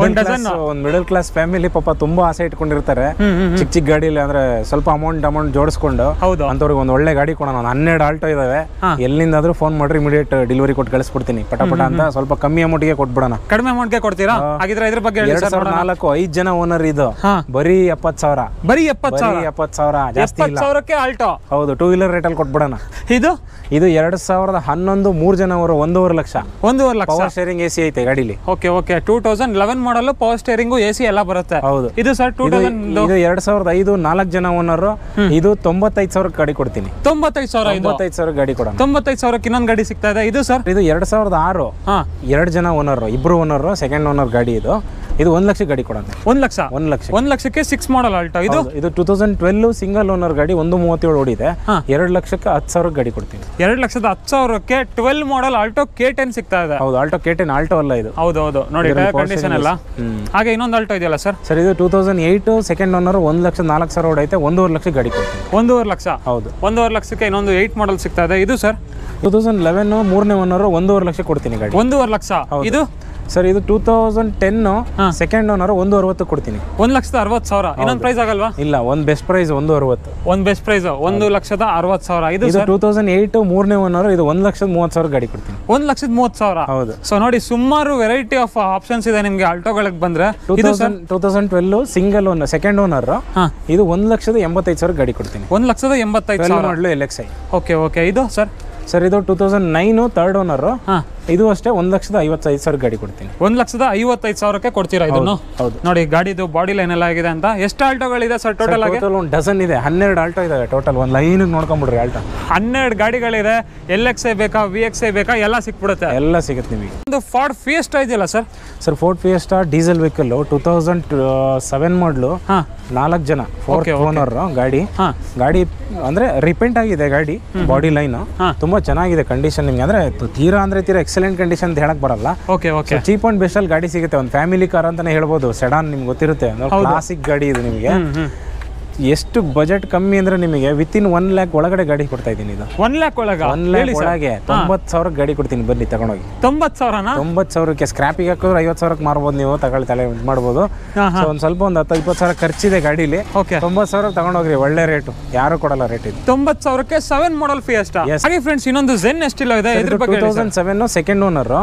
ಒಂದು ಮಿಡಲ್ ಕ್ಲಾಸ್ ಫ್ಯಾಮಿಲಿ ಪಾಪ ತುಂಬಾ ಆಸೆ ಇಟ್ಕೊಂಡಿರ್ತಾರೆ ಚಿಕ್ಕ ಚಿಕ್ಕ ಗಾಡಿಲಿ, ಅಂದ್ರೆ ಸ್ವಲ್ಪ ಅಮೌಂಟ್ ಜೋಡಿಸ್ಕೊಂಡು ಅಂತವ್ರಿಗೆ ಒಂದು ಒಳ್ಳೆ ಗಾಡಿ ಕೊಡೋಣ. 12 ಆಲ್ಟೋ ಇದಾವೆ, ಎಲ್ಲಿಂದಾದ್ರೂ ಫೋನ್ ಮಾಡ್ರಿ, ಇಮಿಡಿಯೇಟ್ ಡೆಲಿವರಿ ಕೊಟ್ಟು ಕಳಿಸ್ಬಿಡ್ತೀನಿ ಪಟ ಅಂತ. ಸ್ವಲ್ಪ ಕಮ್ಮಿ ಅಮೌಂಟ್ಗೆ ಕೊಟ್ಬಿಡೋಣ. ಕಡಿಮೆ ಅಮೌಂಟ್ಗೆ ಕೊಡ್ತೀರಾ? ಹಾಗಿದ್ರೆ ಇದ್ರ ಬಗ್ಗೆ 2004 5 ಜನ ಓನರ್ ಇದು. ಬರೀ 70,000. ಬರೀ 70,000. ಜಾಸ್ತಿ ಇಲ್ಲ. 70,000ಕ್ಕೆ ಆಲ್ಟೋ. ಹೌದು, 2 ವೀಲರ್ ರೇಟ್ ಅಲ್ಲಿ ಕೊಟ್ಬಿಡೋಣ. ಇದು 2011 3 ಜನ ಅವರು 1.5 lakh. 1.5 lakh. Power steering AC ಐತೆ ಗಾಡಿಲಿ. ಓಕೆ. 2011 ಮಾಡಲ್, ಪವರ್ ಸ್ಟೇರಿಂಗ್, AC ಎಲ್ಲ ಬರುತ್ತೆ. ಹೌದು. ಇದು ಸರ್ 2000 ಇದು 2005 4 ಜನ ಓನರ್. ಇದು 95,000 ಗಾಡಿ ಕೊಡ್ತೀನಿ. 95,000 ಗಾಡಿ ಕೊಡೋಣ. 95,000ಕ್ಕೆ ಇನ್ನೊಂದು ಗಾಡಿ ಸಿಗ್ತಾ ಇದೆ. ಇದು ಸರ್ ಇದು 2006 2 ಜನ ಓನರ್, ಇಬ್ರು ಓನರ್, ಸೆಕೆಂಡ್ ಓನರ್ ಗಾಡಿ ಇದು. ಇದು 1 ಲಕ್ಷ ಗಾಡಿ ಕೊಡೋಣ. 1 ಲಕ್ಷ. 1 ಲಕ್ಷಕ್ಕೆ 6 ಮಾಡಲ್ ಆಲ್ಟೋ. ಇದು 2012 ಸಿಂಗಲ್ ಓನರ್ ಗಾಡಿ, 137 ಓಡಿದೆ. 2 ಲಕ್ಷಕ್ಕೆ 10,000 ಗಾಡಿ ಕೊಡ್ತೀನಿ. 2,10,000ಕ್ಕೆ 12 ಮಾಡಲ್ ಆಲ್ಟೋ K10 ಸಿಗ್ತಾ ಇದೆ. ಹೌದು, ಆಲ್ಟೋ K10 ಆಲ್ಟೋ ಅಲ್ಲ ಇದು. ಹೌದು ನೋಡಿ, ಕಂಡೀಷನ್ ಎಲ್ಲ. ಹಾಗೆ ಇನ್ನೊಂದು ಆಲ್ಟೋ ಇದೆಯಲ್ಲ ಸರ್? ಸರ್ ಇದು 2008 ಸೆಕೆಂಡ್ ಓನರ್, 1,04,000 ಓಡೈತೆ. 1.5 ಲಕ್ಷ ಗಾಡಿ ಕೊಡ್ತೀನಿ. 1.5 ಲಕ್ಷ. ಹೌದು. 1.5 ಲಕ್ಷಕ್ಕೆ ಇನ್ನೊಂದು 8 ಮಾಡಲ್ ಸಿಗ್ತಾ ಇದೆ. ಇದು ಸರ್ 2011 3ನೇ ಓನರ್, 1.5 ಲಕ್ಷ ಕೊಡ್ತೀನಿ ಗಾಡಿ. 1.5 ಲಕ್ಷ. ಇದು ಸರ್ ಇದು 2010 ಸೆಕೆಂಡ್ ಓನರ್, 1.60 ಕೊಡ್ತೀನಿ. 1,60,000. ಇನ್ನೊಂದು ಪ್ರೈಸ್ ಆಗಲ್ವಾ? ಇಲ್ಲ, ಒಂದು ಬೆಸ್ಟ್ ಪ್ರೈಸ್ 1.60. ಒಂದು ಬೆಸ್ಟ್ ಪ್ರೈಸ್ 1,60,000. ಇದು 2008 3ನೇ ಓನರ್, ಇದು 1,30,000 ಗಾಡಿ ಕೊಡ್ತೀನಿ. 1,30,000. ಹೌದು. ಸೊ ನೋಡಿ, ಸುಮಾರು ವೆರೈಟಿ ಆಫ್ ಆಪ್ಷನ್ಸ್ ಇದೆ ನಿಮ್ಗೆ ಆಲ್ಟೋಗಳಿಗೆ ಬಂದ್ರೆ. 2012 ಸಿಂಗಲ್ ಓನರ್, ಸೆಕೆಂಡ್ ಓನರ್, ಇದು 1,85,000 ಗಾಡಿ ಕೊಡ್ತೀನಿ. 1,85,000 ಮಾಡಲು LXi. ಓಕೆ. ಇದು ಸರ್ ಇದು 2009 ಥರ್ಡ್ ಓನರ್. ಇದು ಅಷ್ಟೇ 1,55,000 ಗಾಡಿ ಕೊಡ್ತೀನಿ. 1,55,000ಕ್ಕೆ ಕೊಡ್ತೀರಾ ಇದನ್ನು? ಹೌದು. ನೋಡಿ ಗಾಡಿದು ಬಾಡಿ ಲೈನ್ ಎಲ್ಲ ಆಗಿದೆ ಅಂತ. ಎಷ್ಟು ಆಲ್ಟೋಗಳಿದೆ ಸರ್ ಟೋಟಲ್ ಆಗಿ? ಒಂದು ಡಜನ್ ಇದೆ, 12 ಆಲ್ಟೋ ಇದಾವೆ ಟೋಟಲ್. ಒಂದು ಲೈನ್ ನೋಡ್ಕೊಂಡ್ಬಿಡ್ರಿ ಆಲ್ಟೋ. 12 ಗಾಡಿಗಳಿದೆ. LXi ಬೇಕಾ, VXi ಬೇಕಾ, ಎಲ್ಲ ಸಿಕ್ಬಿಡುತ್ತೆ. ಎಲ್ಲ ಸಿಗುತ್ತೆ ನಿಮಗೆ. ಒಂದು ಫೋರ್ಡ್ ಫಿಯೆಸ್ಟಾ ಇದೆಯಲ್ಲ sir? Sir Ford fiesta diesel vehicle, 2007 ಮಾಡಲು, 4 ಜನ, 4th ಓನರ್ ಗಾಡಿ. ಗಾಡಿ ಅಂದ್ರೆ ರಿಪೇಂಟ್ ಆಗಿದೆ ಗಾಡಿ, ಬಾಡಿ ಲೈನ್ ತುಂಬಾ ಚೆನ್ನಾಗಿದೆ ಕಂಡೀಷನ್. ನಿಮ್ಗೆ ಅಂದ್ರೆ ತೀರಾ ಎಕ್ಸಲೆಂಟ್ ಕಂಡೀಷನ್ ಅಂತ ಹೇಳಕ್ ಬರಲ್ಲ. ಓಕೆ. ಚೀಪ್ ಅಂಡ್ ಬೆಸ್ಟ್ ಅಲ್ಲಿ ಗಾಡಿ ಸಿಗುತ್ತೆ. ಒಂದು ಫ್ಯಾಮಿಲಿ ಕಾರ್ ಅಂತಾನೆ ಹೇಳ್ಬೋದು. ಸೆಡಾನ್ ನಿಮ್ಗೆ ಗೊತ್ತಿರುತ್ತೆ, ಕ್ಲಾಸಿಕ್ ಗಾಡಿ ಇದು. ನಿಮಗೆ ಎಷ್ಟು ಬಜೆಟ್ ಕಮ್ಮಿ ಅಂದ್ರೆ ನಿಮಗೆ ವಿತಿನ್ 1 ಲ್ಯಾಕ್ ಒಳಗಡೆ ಗಾಡಿ ಕೊಡ್ತಾ ಇದ್ದೀನಿ. ಇದು 1 ಲ್ಯಾಕ್ ಒಳಗೆ 90,000 ಗಾಡಿ ಕೊಡ್ತೀನಿ. ಬನ್ನಿ ತಗೊಂಡೋಗಿ. 90,000? 90,000ಕ್ಕೆ ಸ್ಕ್ರಾಪಿಗೆ ಹಾಕಿದ್ರೆ 50,000ಕ್ಕೆ ಮಾರ್ಬೋದು ನೀವು. ತಲೆ ಮಾಡ್ಬೋದು. ಒಂದು ಸ್ವಲ್ಪ ಒಂದು 10-20,000 ಖರ್ಚಿದೆ ಗಾಡೀಲಿ. 90,000 ತಗೊಂಡೋಗ್ರಿ, ಒಳ್ಳೆ ರೇಟು, ಯಾರು ಕೊಡಲ್ಲ ರೇಟ್ ಇದು. 90,000ಕ್ಕೆ 7 ಮಾಡಲ್ ಫಿಯೆಸ್ಟಾ. ಹಾಗೆ ಫ್ರೆಂಡ್ಸ್, ಇನ್ನೊಂದು ಝೆನ್ ಎಸ್ಟಿಲೋ ಇದೆ. ಇದ್ರ ಬಗ್ಗೆ 2007 ಸೆಕೆಂಡ್ ಓನರ್.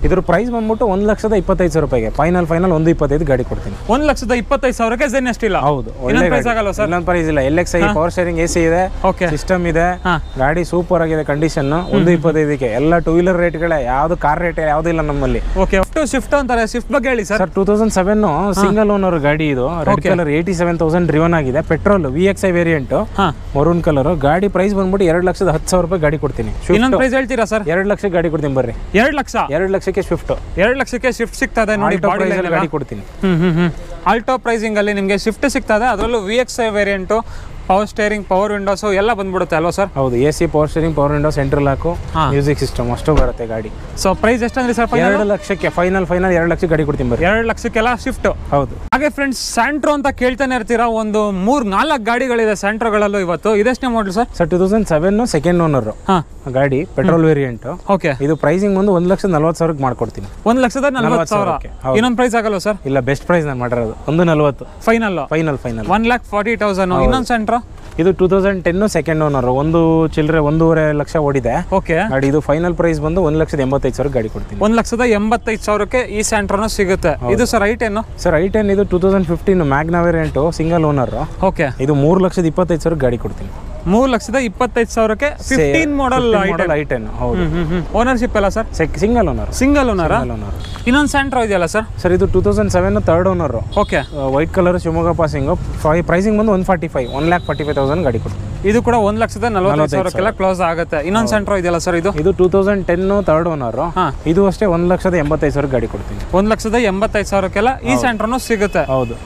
ಇದ್ರ ಪ್ರೈಸ್ ಬಂದ್ಬಿಟ್ಟು 1,25,000 ರೂಪಾಯಿಗೆ. ಫೈನಲ್ 1,25,000 ಗಾಡಿ ಕೊಡ್ತೀನಿ. 1,25,000ಕ್ಕೆ ಝೆನ್ ಎಸ್ಟಿಲೋ. ಹೌದು, ಒಳ್ಳೆ ಪ್ರೈಸ್ ಆಗಲ್ಲ ಸರ್. ಇನ್ನೊಂದು ಪ್ರೈಸ್ ಇಲ್ಲ. LXi ಪವರ್ ಸ್ಟೇರಿಂಗ್ AC ಇದೆ, ಸಿಸ್ಟಮ್ ಇದೆ, ಗಾಡಿ ಸೂಪರ್ ಆಗಿದೆ ಕಂಡೀಷನ್. 1,25,000ಕ್ಕೆ ಎಲ್ಲ 2 ವೀಲರ್ ರೇಟ್ಗಳೇ, ಯಾವ್ದು ಕಾರ್ ರೇಟ್ ಯಾವ್ದು ಇಲ್ಲ ನಮ್ಮಲ್ಲಿ. ಸ್ವಿಫ್ಟ್ ಅಂತಾರೆ. ಸ್ವಿಫ್ಟ್ ಬಗ್ಗೆ ಹೇಳಿ ಸರ್. 2007 ಸಿಂಗಲ್ ಓನರ್ ಗಾಡಿ ಇದು. ರೆಡ್ ಕಲರ್, 87,000 ಡ್ರಿವನ್ ಆಗಿದೆ. Petrol, VXi variant, maroon colour. ಗಾಡಿ ಪ್ರೈಸ್ ಬಂದ್ಬಿಟ್ಟು 2,10,000 ರೂಪಾಯಿ ಗಾಡಿ ಕೊಡ್ತೀನಿ. ಇನ್ನೊಂದು ಪ್ರೈಸ್ ಹೇಳ್ತೀರಾ ಸರ್? 2 ಲಕ್ಷ ಗಾಡಿ ಕೊಡ್ತೀನಿ ಬರ್ರಿ. 2 ಲಕ್ಷ. 2 ಲಕ್ಷಕ್ಕೆ ಸ್ವಿಫ್ಟ್. 2 ಲಕ್ಷಕ್ಕೆ ಸ್ವಿಫ್ಟ್ ಸಿಗ್ತಾ ಇದೆ ನೋಡಿ. ಗಾಡಿ ಕೊಡ್ತೀನಿ. ಆಲ್ಟೋ ಪ್ರೈಸಿಂಗ್ ಅಲ್ಲಿ ನಿಮಗೆ ಸ್ವಿಫ್ಟ್ ಸಿಗ್ತಾ ಇದೆ. ಅದರಲ್ಲೂ VXi variant, power steering, power Windows ಎಲ್ಲ ಬಂದ್ಬಿಡುತ್ತೆ ಅಲ್ವಾ ಸರ್? ಹೌದು, AC, power steering, power window, central lock, music system ಅಷ್ಟು ಬರುತ್ತೆ ಗಾಡಿ. ಸೊ ಪ್ರೈಸ್ ಎಷ್ಟಂದ್ರೆ ಸರ್? 2 ಲಕ್ಷಕ್ಕೆ ಫೈನಲ್ 2 ಲಕ್ಷ ಗಾಡಿ ಕೊಡ್ತೀನಿ ಬರ್ರಿ. 2 ಲಕ್ಷಕ್ಕೆಲ್ಲ ಶಿಫ್ಟ್. ಹೌದು. ಹಾಗೆ ಫ್ರೆಂಡ್ಸ್, ಸ್ಯಾಂಟ್ರೋ ಅಂತ ಕೇಳ್ತಾನೆ ಇರ್ತೀರಾ. ಒಂದು 3-4 ಗಾಡಿಗಳಿದೆ ಸ್ಯಾಂಟ್ರೋಗಳಲ್ಲೂ ಇವತ್ತು. ಇದೆಷ್ಟನೇ ಮಾಡಲ್ ಸರ್? 2007 ಸೆಕೆಂಡ್ ಓನರ್ ಗಾಡಿ, ಪೆಟ್ರೋಲ್ ವೇರಿಯಂಟ್. ಓಕೆ. ಇದು ಪ್ರೈಸಿಂಗ್ ಬಂದು 1,40,000 ಮಾಡ್ಕೊಡ್ತೀನಿ. 1,40,000. ಇನ್ನೊಂದು ಪ್ರೈಸ್ ಆಗಲ್ವಾ ಸರ್? ಇಲ್ಲ, ಬೆಸ್ಟ್ ಪ್ರೈಸ್ ನಾನು ಮಾಡಿರೋದು 1,40,000 ಫೈನಲ್. 1,40,000. ಇನ್ನೊಂದು ಸ್ಯಾಂಟ್ರೋ ಇದು 2010 ಸೆಕೆಂಡ್ ಓನರ್, 1,5 ಲಕ್ಷ ಓಡಿದೆ. ಓಕೆ. ಗಾಡಿ ಇದು ಫೈನಲ್ ಪ್ರೈಸ್ ಬಂದು 1,85,000 ಗಾಡಿ ಕೊಡ್ತೀನಿ. 1,85,000ಕ್ಕೆ ಈ ಸ್ಯಾಂಟ್ರೋನ ಸಿಗುತ್ತೆ. ಇದು ಸರ್ i10? ಸರ್ i10 ಇದು 2015 Magna variant, single owner. Okay. ಇದು 3,25,000 ಗಾಡಿ ಕೊಡ್ತೀನಿ. 3,25,000ಕ್ಕೆ 15 ಮಾಡಲ್ i10. ಹೌದು. ಓನರ್ಶಿಪ್ ಎಲ್ಲ sir? Single owner. Single owner. ಇನ್ನೊಂದು ಸ್ಯಾಂಟ್ರೋ ಇದೆಯಲ್ಲ ಸರ್? ಸರ್ ಇದು 2007 third owner. Okay. White colour, Shivamogga passing. Pricing ಬಂದು 1,45,000 ಗಾಡಿ ಕೊಡ್ತೀನಿ. ಇದು ಕೂಡ 1,40,000 ಕ್ಲೋಸ್ ಆಗುತ್ತೆ. ಇನ್ನೊಂದು ಸ್ಯಾಂಟ್ರೋ ಇದೆಯಲ್ಲ ಸರ್? ಇದು 2010 ಥರ್ಡ್ ಓನರ್. ಇದು ಅಷ್ಟೇ 1,85,000 ಗಾಡಿ ಕೊಡ್ತೀನಿ. 1,85,000 ಈ ಸ್ಯಾಂಟ್ರೋನು ಸಿಗುತ್ತೆ. ಹೌದು.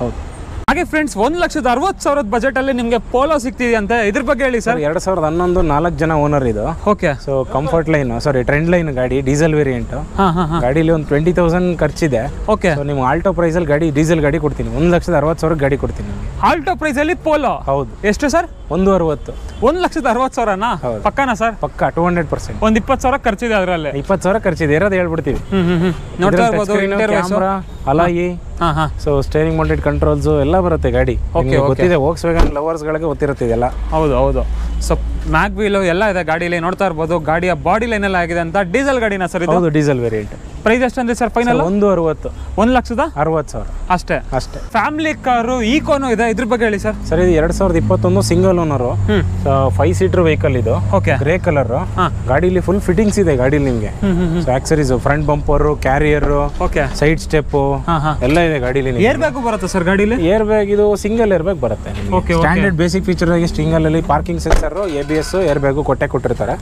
ಹಾಗೆ ಫ್ರೆಂಡ್ಸ್ 1,60,000 ಬಜೆಟ್ ಅಲ್ಲಿ ನಿಮಗೆ ಪೋಲೋ ಸಿಗ್ತಿದೆ ಇದ್ರ ಬಗ್ಗೆ ಹೇಳಿ ಸರ್. 2011 4 ಜನ ಓನರ್ ಇದು. Okay. So comfort line trend line ಗಾಡಿ, ಡೀಸೆಲ್ ವೇರಿಯಂಟ್. ಗಾಡಿಲಿ ಒಂದು 20,000 ಖರ್ಚಿದೆ. ಓಕೆ. ಸೊ ನೀವು ಆಲ್ಟೋ ಪ್ರೈಸ್ ಅಲ್ಲಿ ಗಾಡಿ ಡೀಸೆಲ್ ಗಾಡಿ ಕೊಡ್ತೀನಿ, 1,60,000 ಗಾಡಿ ಕೊಡ್ತೀನಿ ನಿಮಗೆ. ಆಲ್ಟೋ ಪ್ರೈಸ್ ಅಲ್ಲಿ ಪೋಲೋ. ಹೌದು. ಎಷ್ಟು ಸರ್? 160. 1,60,000ನಾ? ಪಕ್ಕನಾ ಸರ್? ಪಕ್ಕ 200%. ಒಂದು 20,000 ಖರ್ಚಿದೆ ಅದರಲ್ಲಿ. 20,000 ಖರ್ಚಿದೆ, ಇರೋದು ಹೇಳ್ಬಿಡ್ತೀವಿ. ನೋಡ್ತಾ ಇರ್ಬೋದು camera, alloy, so steering mounted controls ಎಲ್ಲ ಬರುತ್ತೆ ಗಾಡಿ. ಗೊತ್ತಿದೆ, ವೋಕ್ಸ್ವ್ಯಾಗನ್ ಲವರ್ಸ್ ಗಳಿಗೆ ಗೊತ್ತಿರುತ್ತೆ ಇದೆಲ್ಲ. ಹೌದು. ಸೊ ಮ್ಯಾಗ್ ವೀಲ್ ಎಲ್ಲ ಇದೆ ಗಾಡಿಲಿ, ನೋಡ್ತಾ ಇರ್ಬೋದು. ಗಾಡಿಯ ಬಾಡಿ ಲೈನ್ ಎಲ್ಲ ಆಗಿದೆ ಅಂತ. ಡೀಸೆಲ್ ಗಾಡಿನ ಸರ್ ಇದು? ಹೌದು, ಡೀಸೆಲ್ ವೇರಿಯಂಟ್. ಪ್ರೈಸ್ ಎಷ್ಟಂದ್ರೆ ಸರ್ ಫೈನಲ್? 160. 1,60,000 ಅಷ್ಟೇ. ಫ್ಯಾಮಿಲಿ ಕಾರು ಈಕೋನು ಇದೆ, ಇದ್ರ ಬಗ್ಗೆ ಹೇಳಿ ಸರ್. ಸರ್ ಇದು 2021 ಸಿಂಗಲ್ ಓನರ್, 5 ಸೀಟರ್ ವೆಹಿಕಲ್ ಇದು. ಓಕೆ. ಗ್ರೇ ಕಲರ್ ಗಾಡಿಲಿ ಫುಲ್ ಫಿಟ್ಟಿಂಗ್ಸ್ ಇದೆ ಗಾಡಿಲಿ ನಿಮ್ಗೆ. Accessories, front bumper, carrier, okay, side step ಎಲ್ಲ ಇದೆ ಗಾಡಿಲಿ. ಏರ್ ಬ್ಯಾಗ್ ಬರುತ್ತೆ ಸರ್ ಗಾಡಿಲಿ? ಏರ್ ಬ್ಯಾಗ್ ಇದು ಸಿಂಗಲ್ ಏರ್ ಬ್ಯಾಗ್ ಬರುತ್ತೆ. ಸ್ಟ್ಯಾಂಡರ್ಡ್ ಬೇಸಿಕ್ ಫೀಚರ್ ಆಗಿ ಸಿಂಗಲ್ ಅಲ್ಲಿ parking sensor, ABS, air bag ಕೊಟ್ಟಿರ್ತಾರೆ.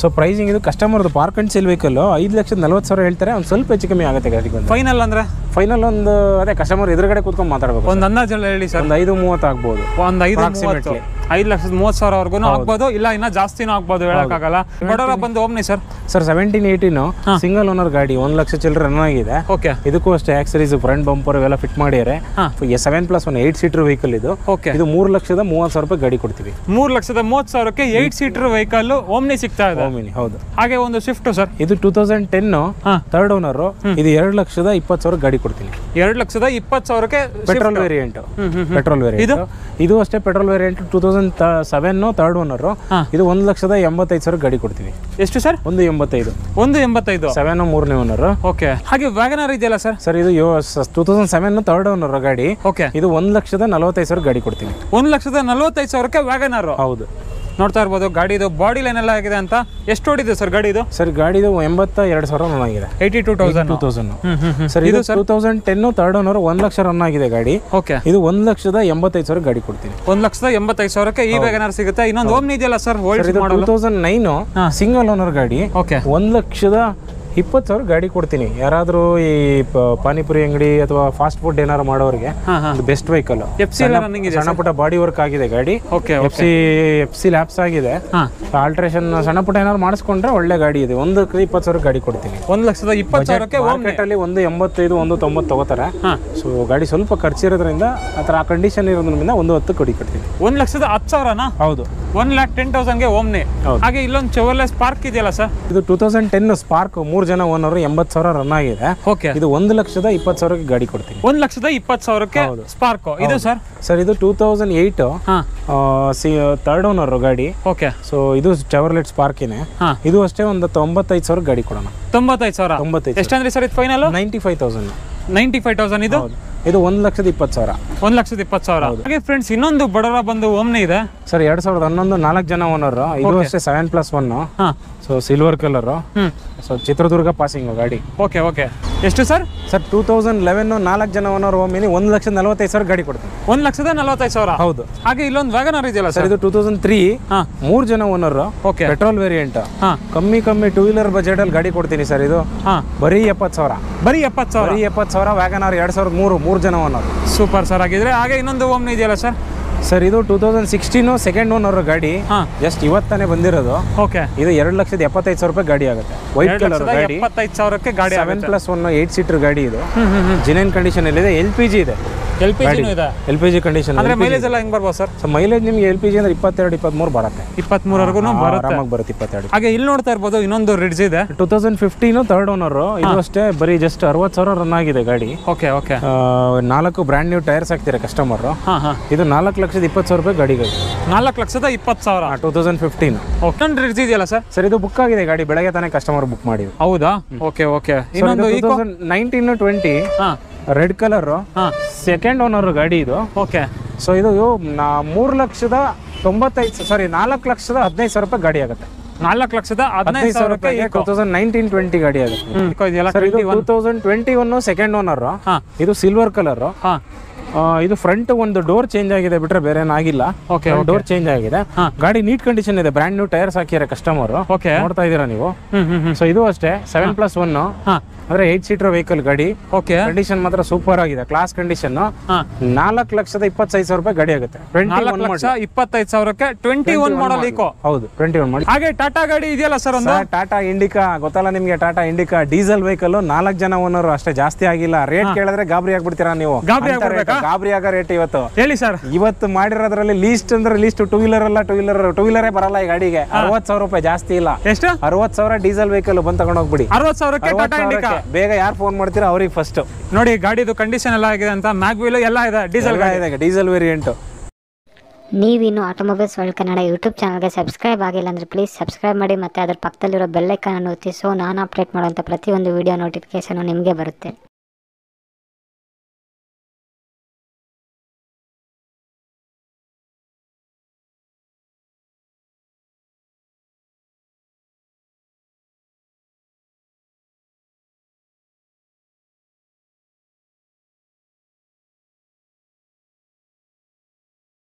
ಸೊ ಪ್ರೈಸಿಂಗ್ ಇದು customer park and sale vehicle 5,40,000 ಹೇಳ್ತಾರೆ. ಒಂದು ಸ್ವಲ್ಪ ಹೆಚ್ಚು ಕಮ್ಮಿ ಆಗುತ್ತೆ ಗಾಡಿಗೆ. ಫೈನಲ್ ಅಂದ್ರೆ ಫೈನಲ್ ಒಂದು ಅದೇ ಕಸ್ಟಮರ್ ಎದುರುಗಡೆ ಕೂತ್ಕೊಂಡು ಮಾತಾಡಬೇಕು. ಒಂದು ಅಂದಾಜಲ್ಲಿ ಹೇಳಿ ಸರ್. ಒಂದು 5,30 ಆಗ್ಬೋದು. ಒಂದು 5,30,000 ಆಗ್ಬೋದು, ಇಲ್ಲ ಇನ್ನ ಜಾಸ್ತಿನೂ ಆಗ್ಬೋದು, ಹೇಳಕ್ಕಾಗಲ್ಲ. ಬಡವರ ಬಂದು ಓಮ್ನಿ ಸರ್. 17-18 ಸಿಂಗಲ್ ಓನರ್ ಗಾಡಿ, 1 ಲಕ್ಷ ಚಿಲ್ಲರೆ ರನ್ ಆಗಿದೆ. ಓಕೆ. ಇದಕ್ಕೂ ಅಷ್ಟೇ ಆಕ್ಸರೀಸ್, ಫ್ರಂಟ್ ಬಂಪರ್ ಇವೆಲ್ಲ ಫಿಟ್ ಮಾಡಿದ್ದಾರೆ. 7+1 8 ಸೀಟರ್ ವೆಹಿಕಲ್ ಇದು. ಓಕೆ. ಇದು 3,30,000 ಗಾಡಿ ಕೊಡ್ತೀವಿ. 3,30,000ಕ್ಕೆ 8 ಸೀಟರ್ ವೆಹಿಕಲ್ ಓಮ್ನಿ ಸಿಗ್ತಾ ಇದೆ. ಓಮ್ನಿ, ಹೌದು. ಹಾಗೆ ಒಂದು ಸ್ವಿಫ್ಟ್ ಸರ್, ಇದು 2010 ಥರ್ಡ್ ಓನರ್. ಇದು 2,20,000 ಗಾಡಿ ಕೊಡ್ತೀನಿ. 2,20,000ಕ್ಕೆ ಪೆಟ್ರೋಲ್ ವೇರಿಯಂಟ್. ಇದು ಅಷ್ಟೇ ಪೆಟ್ರೋಲ್ ವೇರಿಯಂಟ್. 2007 third owner. ಇದು 1,85,000 ಗಾಡಿ ಕೊಡ್ತೀವಿ. ಎಷ್ಟು ಸರ್? 185. 185. 7 ಮೂರನೇ ಓನರ್. ಓಕೆ. ಹಾಗೆ ವ್ಯಾಗನರ್ ಇದೆಯಲ್ಲ ಸರ್? ಸರ್ ಇದು 2007 ಥರ್ಡ್ ಓನರ್ ಗಾಡಿ. ಓಕೆ. ಇದು 1,45,000 ಗಾಡಿ ಕೊಡ್ತೀನಿ. 1,45,000ಕ್ಕೆ ವ್ಯಾಗನರ್. ಹೌದು. ನೋಡ್ತಾ ಇರ್ಬೋದು ಗಾಡಿದು ಬಾಡಿ ಲೈನ್ ಎಲ್ಲ ಆಗಿದೆ ಅಂತ. ಎಷ್ಟು ಓಡಿದೆ ಸರ್ ಗಾಡಿದು? ಸರ್ ಗಾಡಿದು 82,000 ರನ್ ಆಗಿದೆ. 82,000. ಸರ್ ಇದು 2010 ಥರ್ಡ್ ಓನರ್, 1 ಲಕ್ಷ ರನ್ ಆಗಿದೆ ಗಾಡಿ. ಓಕೆ. ಇದು 1,85,000 ಗಾಡಿ ಕೊಡ್ತೀನಿ. 1,85,000ಕ್ಕೆ ಈ ವ್ಯಾಗನರ್ ಸಿಗುತ್ತೆ. ಇನ್ನೊಂದು ಓಮ್ನಿ ಇದೆಯಲ್ಲ ಸರ್, 2009 ಸಿಂಗಲ್ ಓನರ್ ಗಾಡಿ. ಓಕೆ. 1,20,000 ಗಾಡಿ ಕೊಡ್ತೀನಿ. ಯಾರಾದ್ರೂ ಈ ಪಾನಿಪುರಿ ಅಂಗಡಿ ಅಥವಾ ಫಾಸ್ಟ್ ಫುಡ್ ಏನಾರು ಮಾಡೋರಿಗೆ ಬೆಸ್ಟ್ ವೆಹಿಕಲ್. ಸಣ್ಣ ಪುಟ್ಟ ಬಾಡಿ ವರ್ಕ್ ಆಗಿದೆ ಗಾಡಿ. FC ಲ್ಯಾಪ್ಸ್ ಆಗಿದೆ. ಆಲ್ಟ್ರೇಷನ್ ಸಣ್ಣ ಪುಟ್ಟ ಏನಾದ್ರು ಮಾಡಿಸ್ಕೊಂಡ್ರೆ ಒಳ್ಳೆ ಗಾಡಿ ಇದೆ. 1,20,000 ಗಾಡಿ ಕೊಡ್ತೀನಿ. 1,20,000ಕ್ಕೆ ಮಾರ್ಕೆಟ್ ಅಲ್ಲಿ 1,85 1,90 ತಗೋತಾರೆ. ಸೊ ಗಾಡಿ ಸ್ವಲ್ಪ ಖರ್ಚಿರೋದ್ರಿಂದ ಆ ಕಂಡೀಷನ್ ಇರೋದ್ರಿಂದ 1,10 ಗಾಡಿ ಕೊಡ್ತೀನಿ. 1,10,000ನಾ? ಹೌದು. 1,10,000ಗೆ ಓಮ್ನಿ. ಹಾಗೆ ಇಲ್ಲೊಂದು ಚೆವರ್ಲೆ ಸ್ಪಾರ್ಕ್ ಇದೆಯಲ್ಲ ಸರ್? ಇದು 2010 ಸ್ಪಾರ್ಕ್, 3 ಜನ ಓನರ್, 80,000 ರನ್ ಆಗಿದೆ. ಓಕೆ. ಇದು 1,20,000 ಗಾಡಿ ಕೊಡ್ತೀನಿ. 1,20,000ಕ್ಕೆ ಸ್ಪಾರ್ಕ್. ಇದು ಸರ್ ಇದು 2008 ಥರ್ಡ್ ಓನರ್ ಗಾಡಿ. ಓಕೆ. ಸೊ ಇದು ಚೆವರ್ಲೆಟ್ ಸ್ಪಾರ್ಕಿನೇ. ಇದು ಅಷ್ಟೇ ಒಂದು 95,000 ಗಾಡಿ ಕೊಡೋಣ. 95,000. ಎಷ್ಟಂದ್ರೆ ಸರ್ ಇದು ಫೈನಲ್? 95,000. 95,000 ಇದು? ಇದು 1,20,000. 1,20,000. ಹಾಗೆ ಫ್ರೆಂಡ್ಸ್ ಇನ್ನೊಂದು ಬಡವರ ಬಂದು ಓಮ್ನಿ ಇದೆ ಸರ್. 2011 4 ಜನ ಓನರ್. ಇದು ಅಷ್ಟೇ 7+1. So silver colour. So Chitradurga passing ಗಾಡಿ. ಓಕೆ. ಓಕೆ. ಎಷ್ಟು ಸರ್? ಸರ್ 2011 4 ಜನ ಓನರ್ ಓಮಿನಿ 1,45,000 ಗಾಡಿ ಕೊಡ್ತೀನಿ. 1,45,000. ಹೌದು. ಹಾಗೆ ಇಲ್ಲೊಂದು ವ್ಯಾಗನರ್ ಇದೆಯಲ್ಲ ಸರ್? ಇದು 2003 3 ಜನ ಓನರ್. ಓಕೆ. Petrol variant. ಕಮ್ಮಿ 2 ವೀಲರ್ ಬಜೆಟ್ ಅಲ್ಲಿ ಗಾಡಿ ಕೊಡ್ತೀನಿ ಸರ್. ಇದು ಬರೀ 70,000. ಬರೀ 70,000 ವ್ಯಾಗನಾರ್ 2003 3 ಜನ ಓನರ್. Super sir. ಆಗಿದ್ರೆ ಹಾಗೆ ಇನ್ನೊಂದು ಓಮ್ನಿ ಇದೆಯಲ್ಲ ಸರ್? ಸರ್ ಇದು 2016 ಸೆಕೆಂಡ್ ಓನರ್ ಗಾಡಿ. ಜಸ್ಟ್ ಇವತ್ತಾನೆ ಬಂದಿರೋದು. ಓಕೆ. ಇದು 2,75,000 ಗಾಡಿ ಆಗುತ್ತೆ. ವೈಟ್ ಕಲರ್ ಗಾಡಿ. 75,000ಕ್ಕೆ ಗಾಡಿ. 7+1 8 ಸೀಟರ್ ಗಾಡಿ ಇದು. ಜಿನೈನ್ ಕಂಡೀಷನ್ ಅಲ್ಲಿ ಇದೆ. LPG ಇದೆ. LPG condition. ಅಂದ್ರೆ ಮೈಲೇಜ್ ಎಲ್ಲ ಹೆಂಗ್ ಬರ್ಬೋದು ಸರ್? ಮೈಲೇಜ್ ನಿಮ್ಗೆ LPG ಅಂದ್ರೆ 22-23 ಬರುತ್ತೆ. 23ವರೆಗೂ ಬರುತ್ತೆ. 22. ಹಾಗೆ ಇಲ್ಲಿ ನೋಡ್ತಾ ಇರ್ಬೋದು ಇನ್ನೊಂದು ರಿಡ್ಜ್ ಇದೆ. 2015 ಥರ್ಡ್ ಓನರ್. ಇದು ಅಷ್ಟೇ ಬರೀ ಜಸ್ಟ್ 60,000 ರನ್ ಆಗಿದೆ ಗಾಡಿ. Okay. Okay. 4 brand new tyres ಹಾಕ್ತಾರೆ ಕಸ್ಟಮರ್. ಇದು 4,20,000 ಗಾಡಿ. 4,20,000. 2015. ಇನ್ನೊಂದು ರಿಡ್ಜ್ ಇದೆಯಲ್ಲ ಸರ್? ಸರ್ ಇದು ಬುಕ್ ಆಗಿದೆ ಗಾಡಿ. ಬೆಳಗ್ಗೆ ತಾನೇ ಕಸ್ಟಮರ್ ಬುಕ್ ಮಾಡಿದ್ರು. ಹೌದಾ? ಓಕೆ. ಓಕೆ. ಇನ್ನೊಂದು 2019-20 ರೆಡ್ ಕಲರ್ ಸೆಕೆಂಡ್ ಓನರ್ ಗಾಡಿ ಇದು. ಓಕೆ. ಸೊ ಇದು 4,15,000 ಗಾಡಿ ಆಗುತ್ತೆ. 4,15,000 2019-20 ಗಾಡಿ ಆಗುತ್ತೆ. 2021 ಸೆಕೆಂಡ್ ಓನರ್. ಇದು ಸಿಲ್ವರ್ ಕಲರ್. ಇದು ಫ್ರಂಟ್ ಒಂದು ಡೋರ್ ಚೇಂಜ್ ಆಗಿದೆ ಬಿಟ್ರೆ ಬೇರೆ ಏನಾಗಿಲ್ಲ. ಡೋರ್ ಚೇಂಜ್ ಆಗಿದೆ. ಗಾಡಿ ನೀಟ್ ಕಂಡೀಷನ್ ಇದೆ. ಬ್ರ್ಯಾಂಡ್ ನ್ಯೂ ಟೈರ್ಸ್ ಹಾಕಿದ್ದಾರೆ ಕಸ್ಟಮರ್. ನೋಡ್ತಾ ಇದೀರಾ ನೀವು. ಸೊ ಇದು ಅಷ್ಟೇ 7+1 ಅಂದ್ರೆ 8 ಸೀಟರ್ ವೆಹಿಕಲ್ ಗಾಡಿ. ಓಕೆ, ಕಂಡೀಷನ್ ಮಾತ್ರ ಸೂಪರ್ ಆಗಿದೆ, ಕ್ಲಾಸ್ ಕಂಡೀಷನ್. 4,25,000 ರೂಪಾಯಿ ಗಾಡಿ ಆಗುತ್ತೆ. 4,25,000ಕ್ಕೆ 21 ಮಾಡಲ್ ಈಕೋ. ಹೌದು, 21 ಮಾಡಲ್. ಹಾಗೆ ಟಾಟಾ ಗಾಡಿ ಇದೆಯಲ್ಲ ಸರ್ ಒಂದು ಟಾಟಾ ಇಂಡಿಕಾ ಗೊತ್ತಲ್ಲ ನಿಮ್ಗೆ? ಟಾಟಾ ಇಂಡಿಕಾ ಡೀಸೆಲ್ ವೆಹಿಕಲ್, 4 ಜನ ಓನರ್, ಅಷ್ಟೇ ಜಾಸ್ತಿ ಆಗಿಲ್ಲ. ರೇಟ್ ಕೇಳಿದ್ರೆ ಗಾಬರಿ ಆಗ್ಬಿಡ್ತೀರಾ ನೀವು. ಗಾಬರಿ ಆಗೋ ರೇಟ್ ಇವತ್ತು. ಹೇಳಿ ಸರ್. ಇವತ್ತು ಮಾಡಿರೋದ್ರಲ್ಲಿ ಲೀಸ್ಟ್ ಅಂದ್ರೆ ಲೀಸ್ಟ್ ಟೂ ವೀಲರೇ ಬರಲ್ಲ ಈ ಗಾಡಿಗೆ. 60,000 ರೂಪಾಯಿ, ಜಾಸ್ತಿ ಇಲ್ಲ. ಎಷ್ಟು? 60,000 ಡೀಸೆಲ್ ವೆಹಿಕಲ್ ಬಂದು ತಗೊಂಡು ಹೋಗ್ಬಿಡಿ. 60,000ಕ್ಕೆ ಟಾಟಾ ಇಂಡಿಕಾ. ಬೇಗ ಯಾರು ಫೋನ್ ಮಾಡ್ತೀರಾ ಅವ್ರಿಗೆ ಫಸ್ಟ್ ನೋಡಿ. ಗಾಡಿದು ಕಂಡೀಷನ್ ಎಲ್ಲ ಆಗಿದೆ ಅಂತ, ಮ್ಯಾಗ್ವೀಲ್ ಎಲ್ಲ ಇದೆ, ಡೀಸೆಲ್ ವೇರಿಯಂಟ್. ನೀವಿನ್ನು ಆಟೋಮೊಬೈಲ್ಸ್ ವರ್ಲ್ಡ್ ಕನ್ನಡ ಯೂಟ್ಯೂಬ್ ಚಾನಲ್ಗೆ ಸಬ್ಸ್ಕ್ರೈಬ್ ಆಗಿಲ್ಲ ಅಂದರೆ ಪ್ಲೀಸ್ ಸಬ್ಸ್ಕ್ರೈಬ್ ಮಾಡಿ, ಮತ್ತು ಅದರ ಪಕ್ಕದಲ್ಲಿರೋ ಬೆಲ್ ಐಕಾನ್ ಅನ್ನು ಒತ್ತಿ. ಸೊ ನಾನು ಅಪ್ಡೇಟ್ ಮಾಡುವಂಥ ಪ್ರತಿಯೊಂದು ವಿಡಿಯೋ ನೋಟಿಫಿಕೇಷನ್ ನಿಮಗೆ ಬರುತ್ತೆ.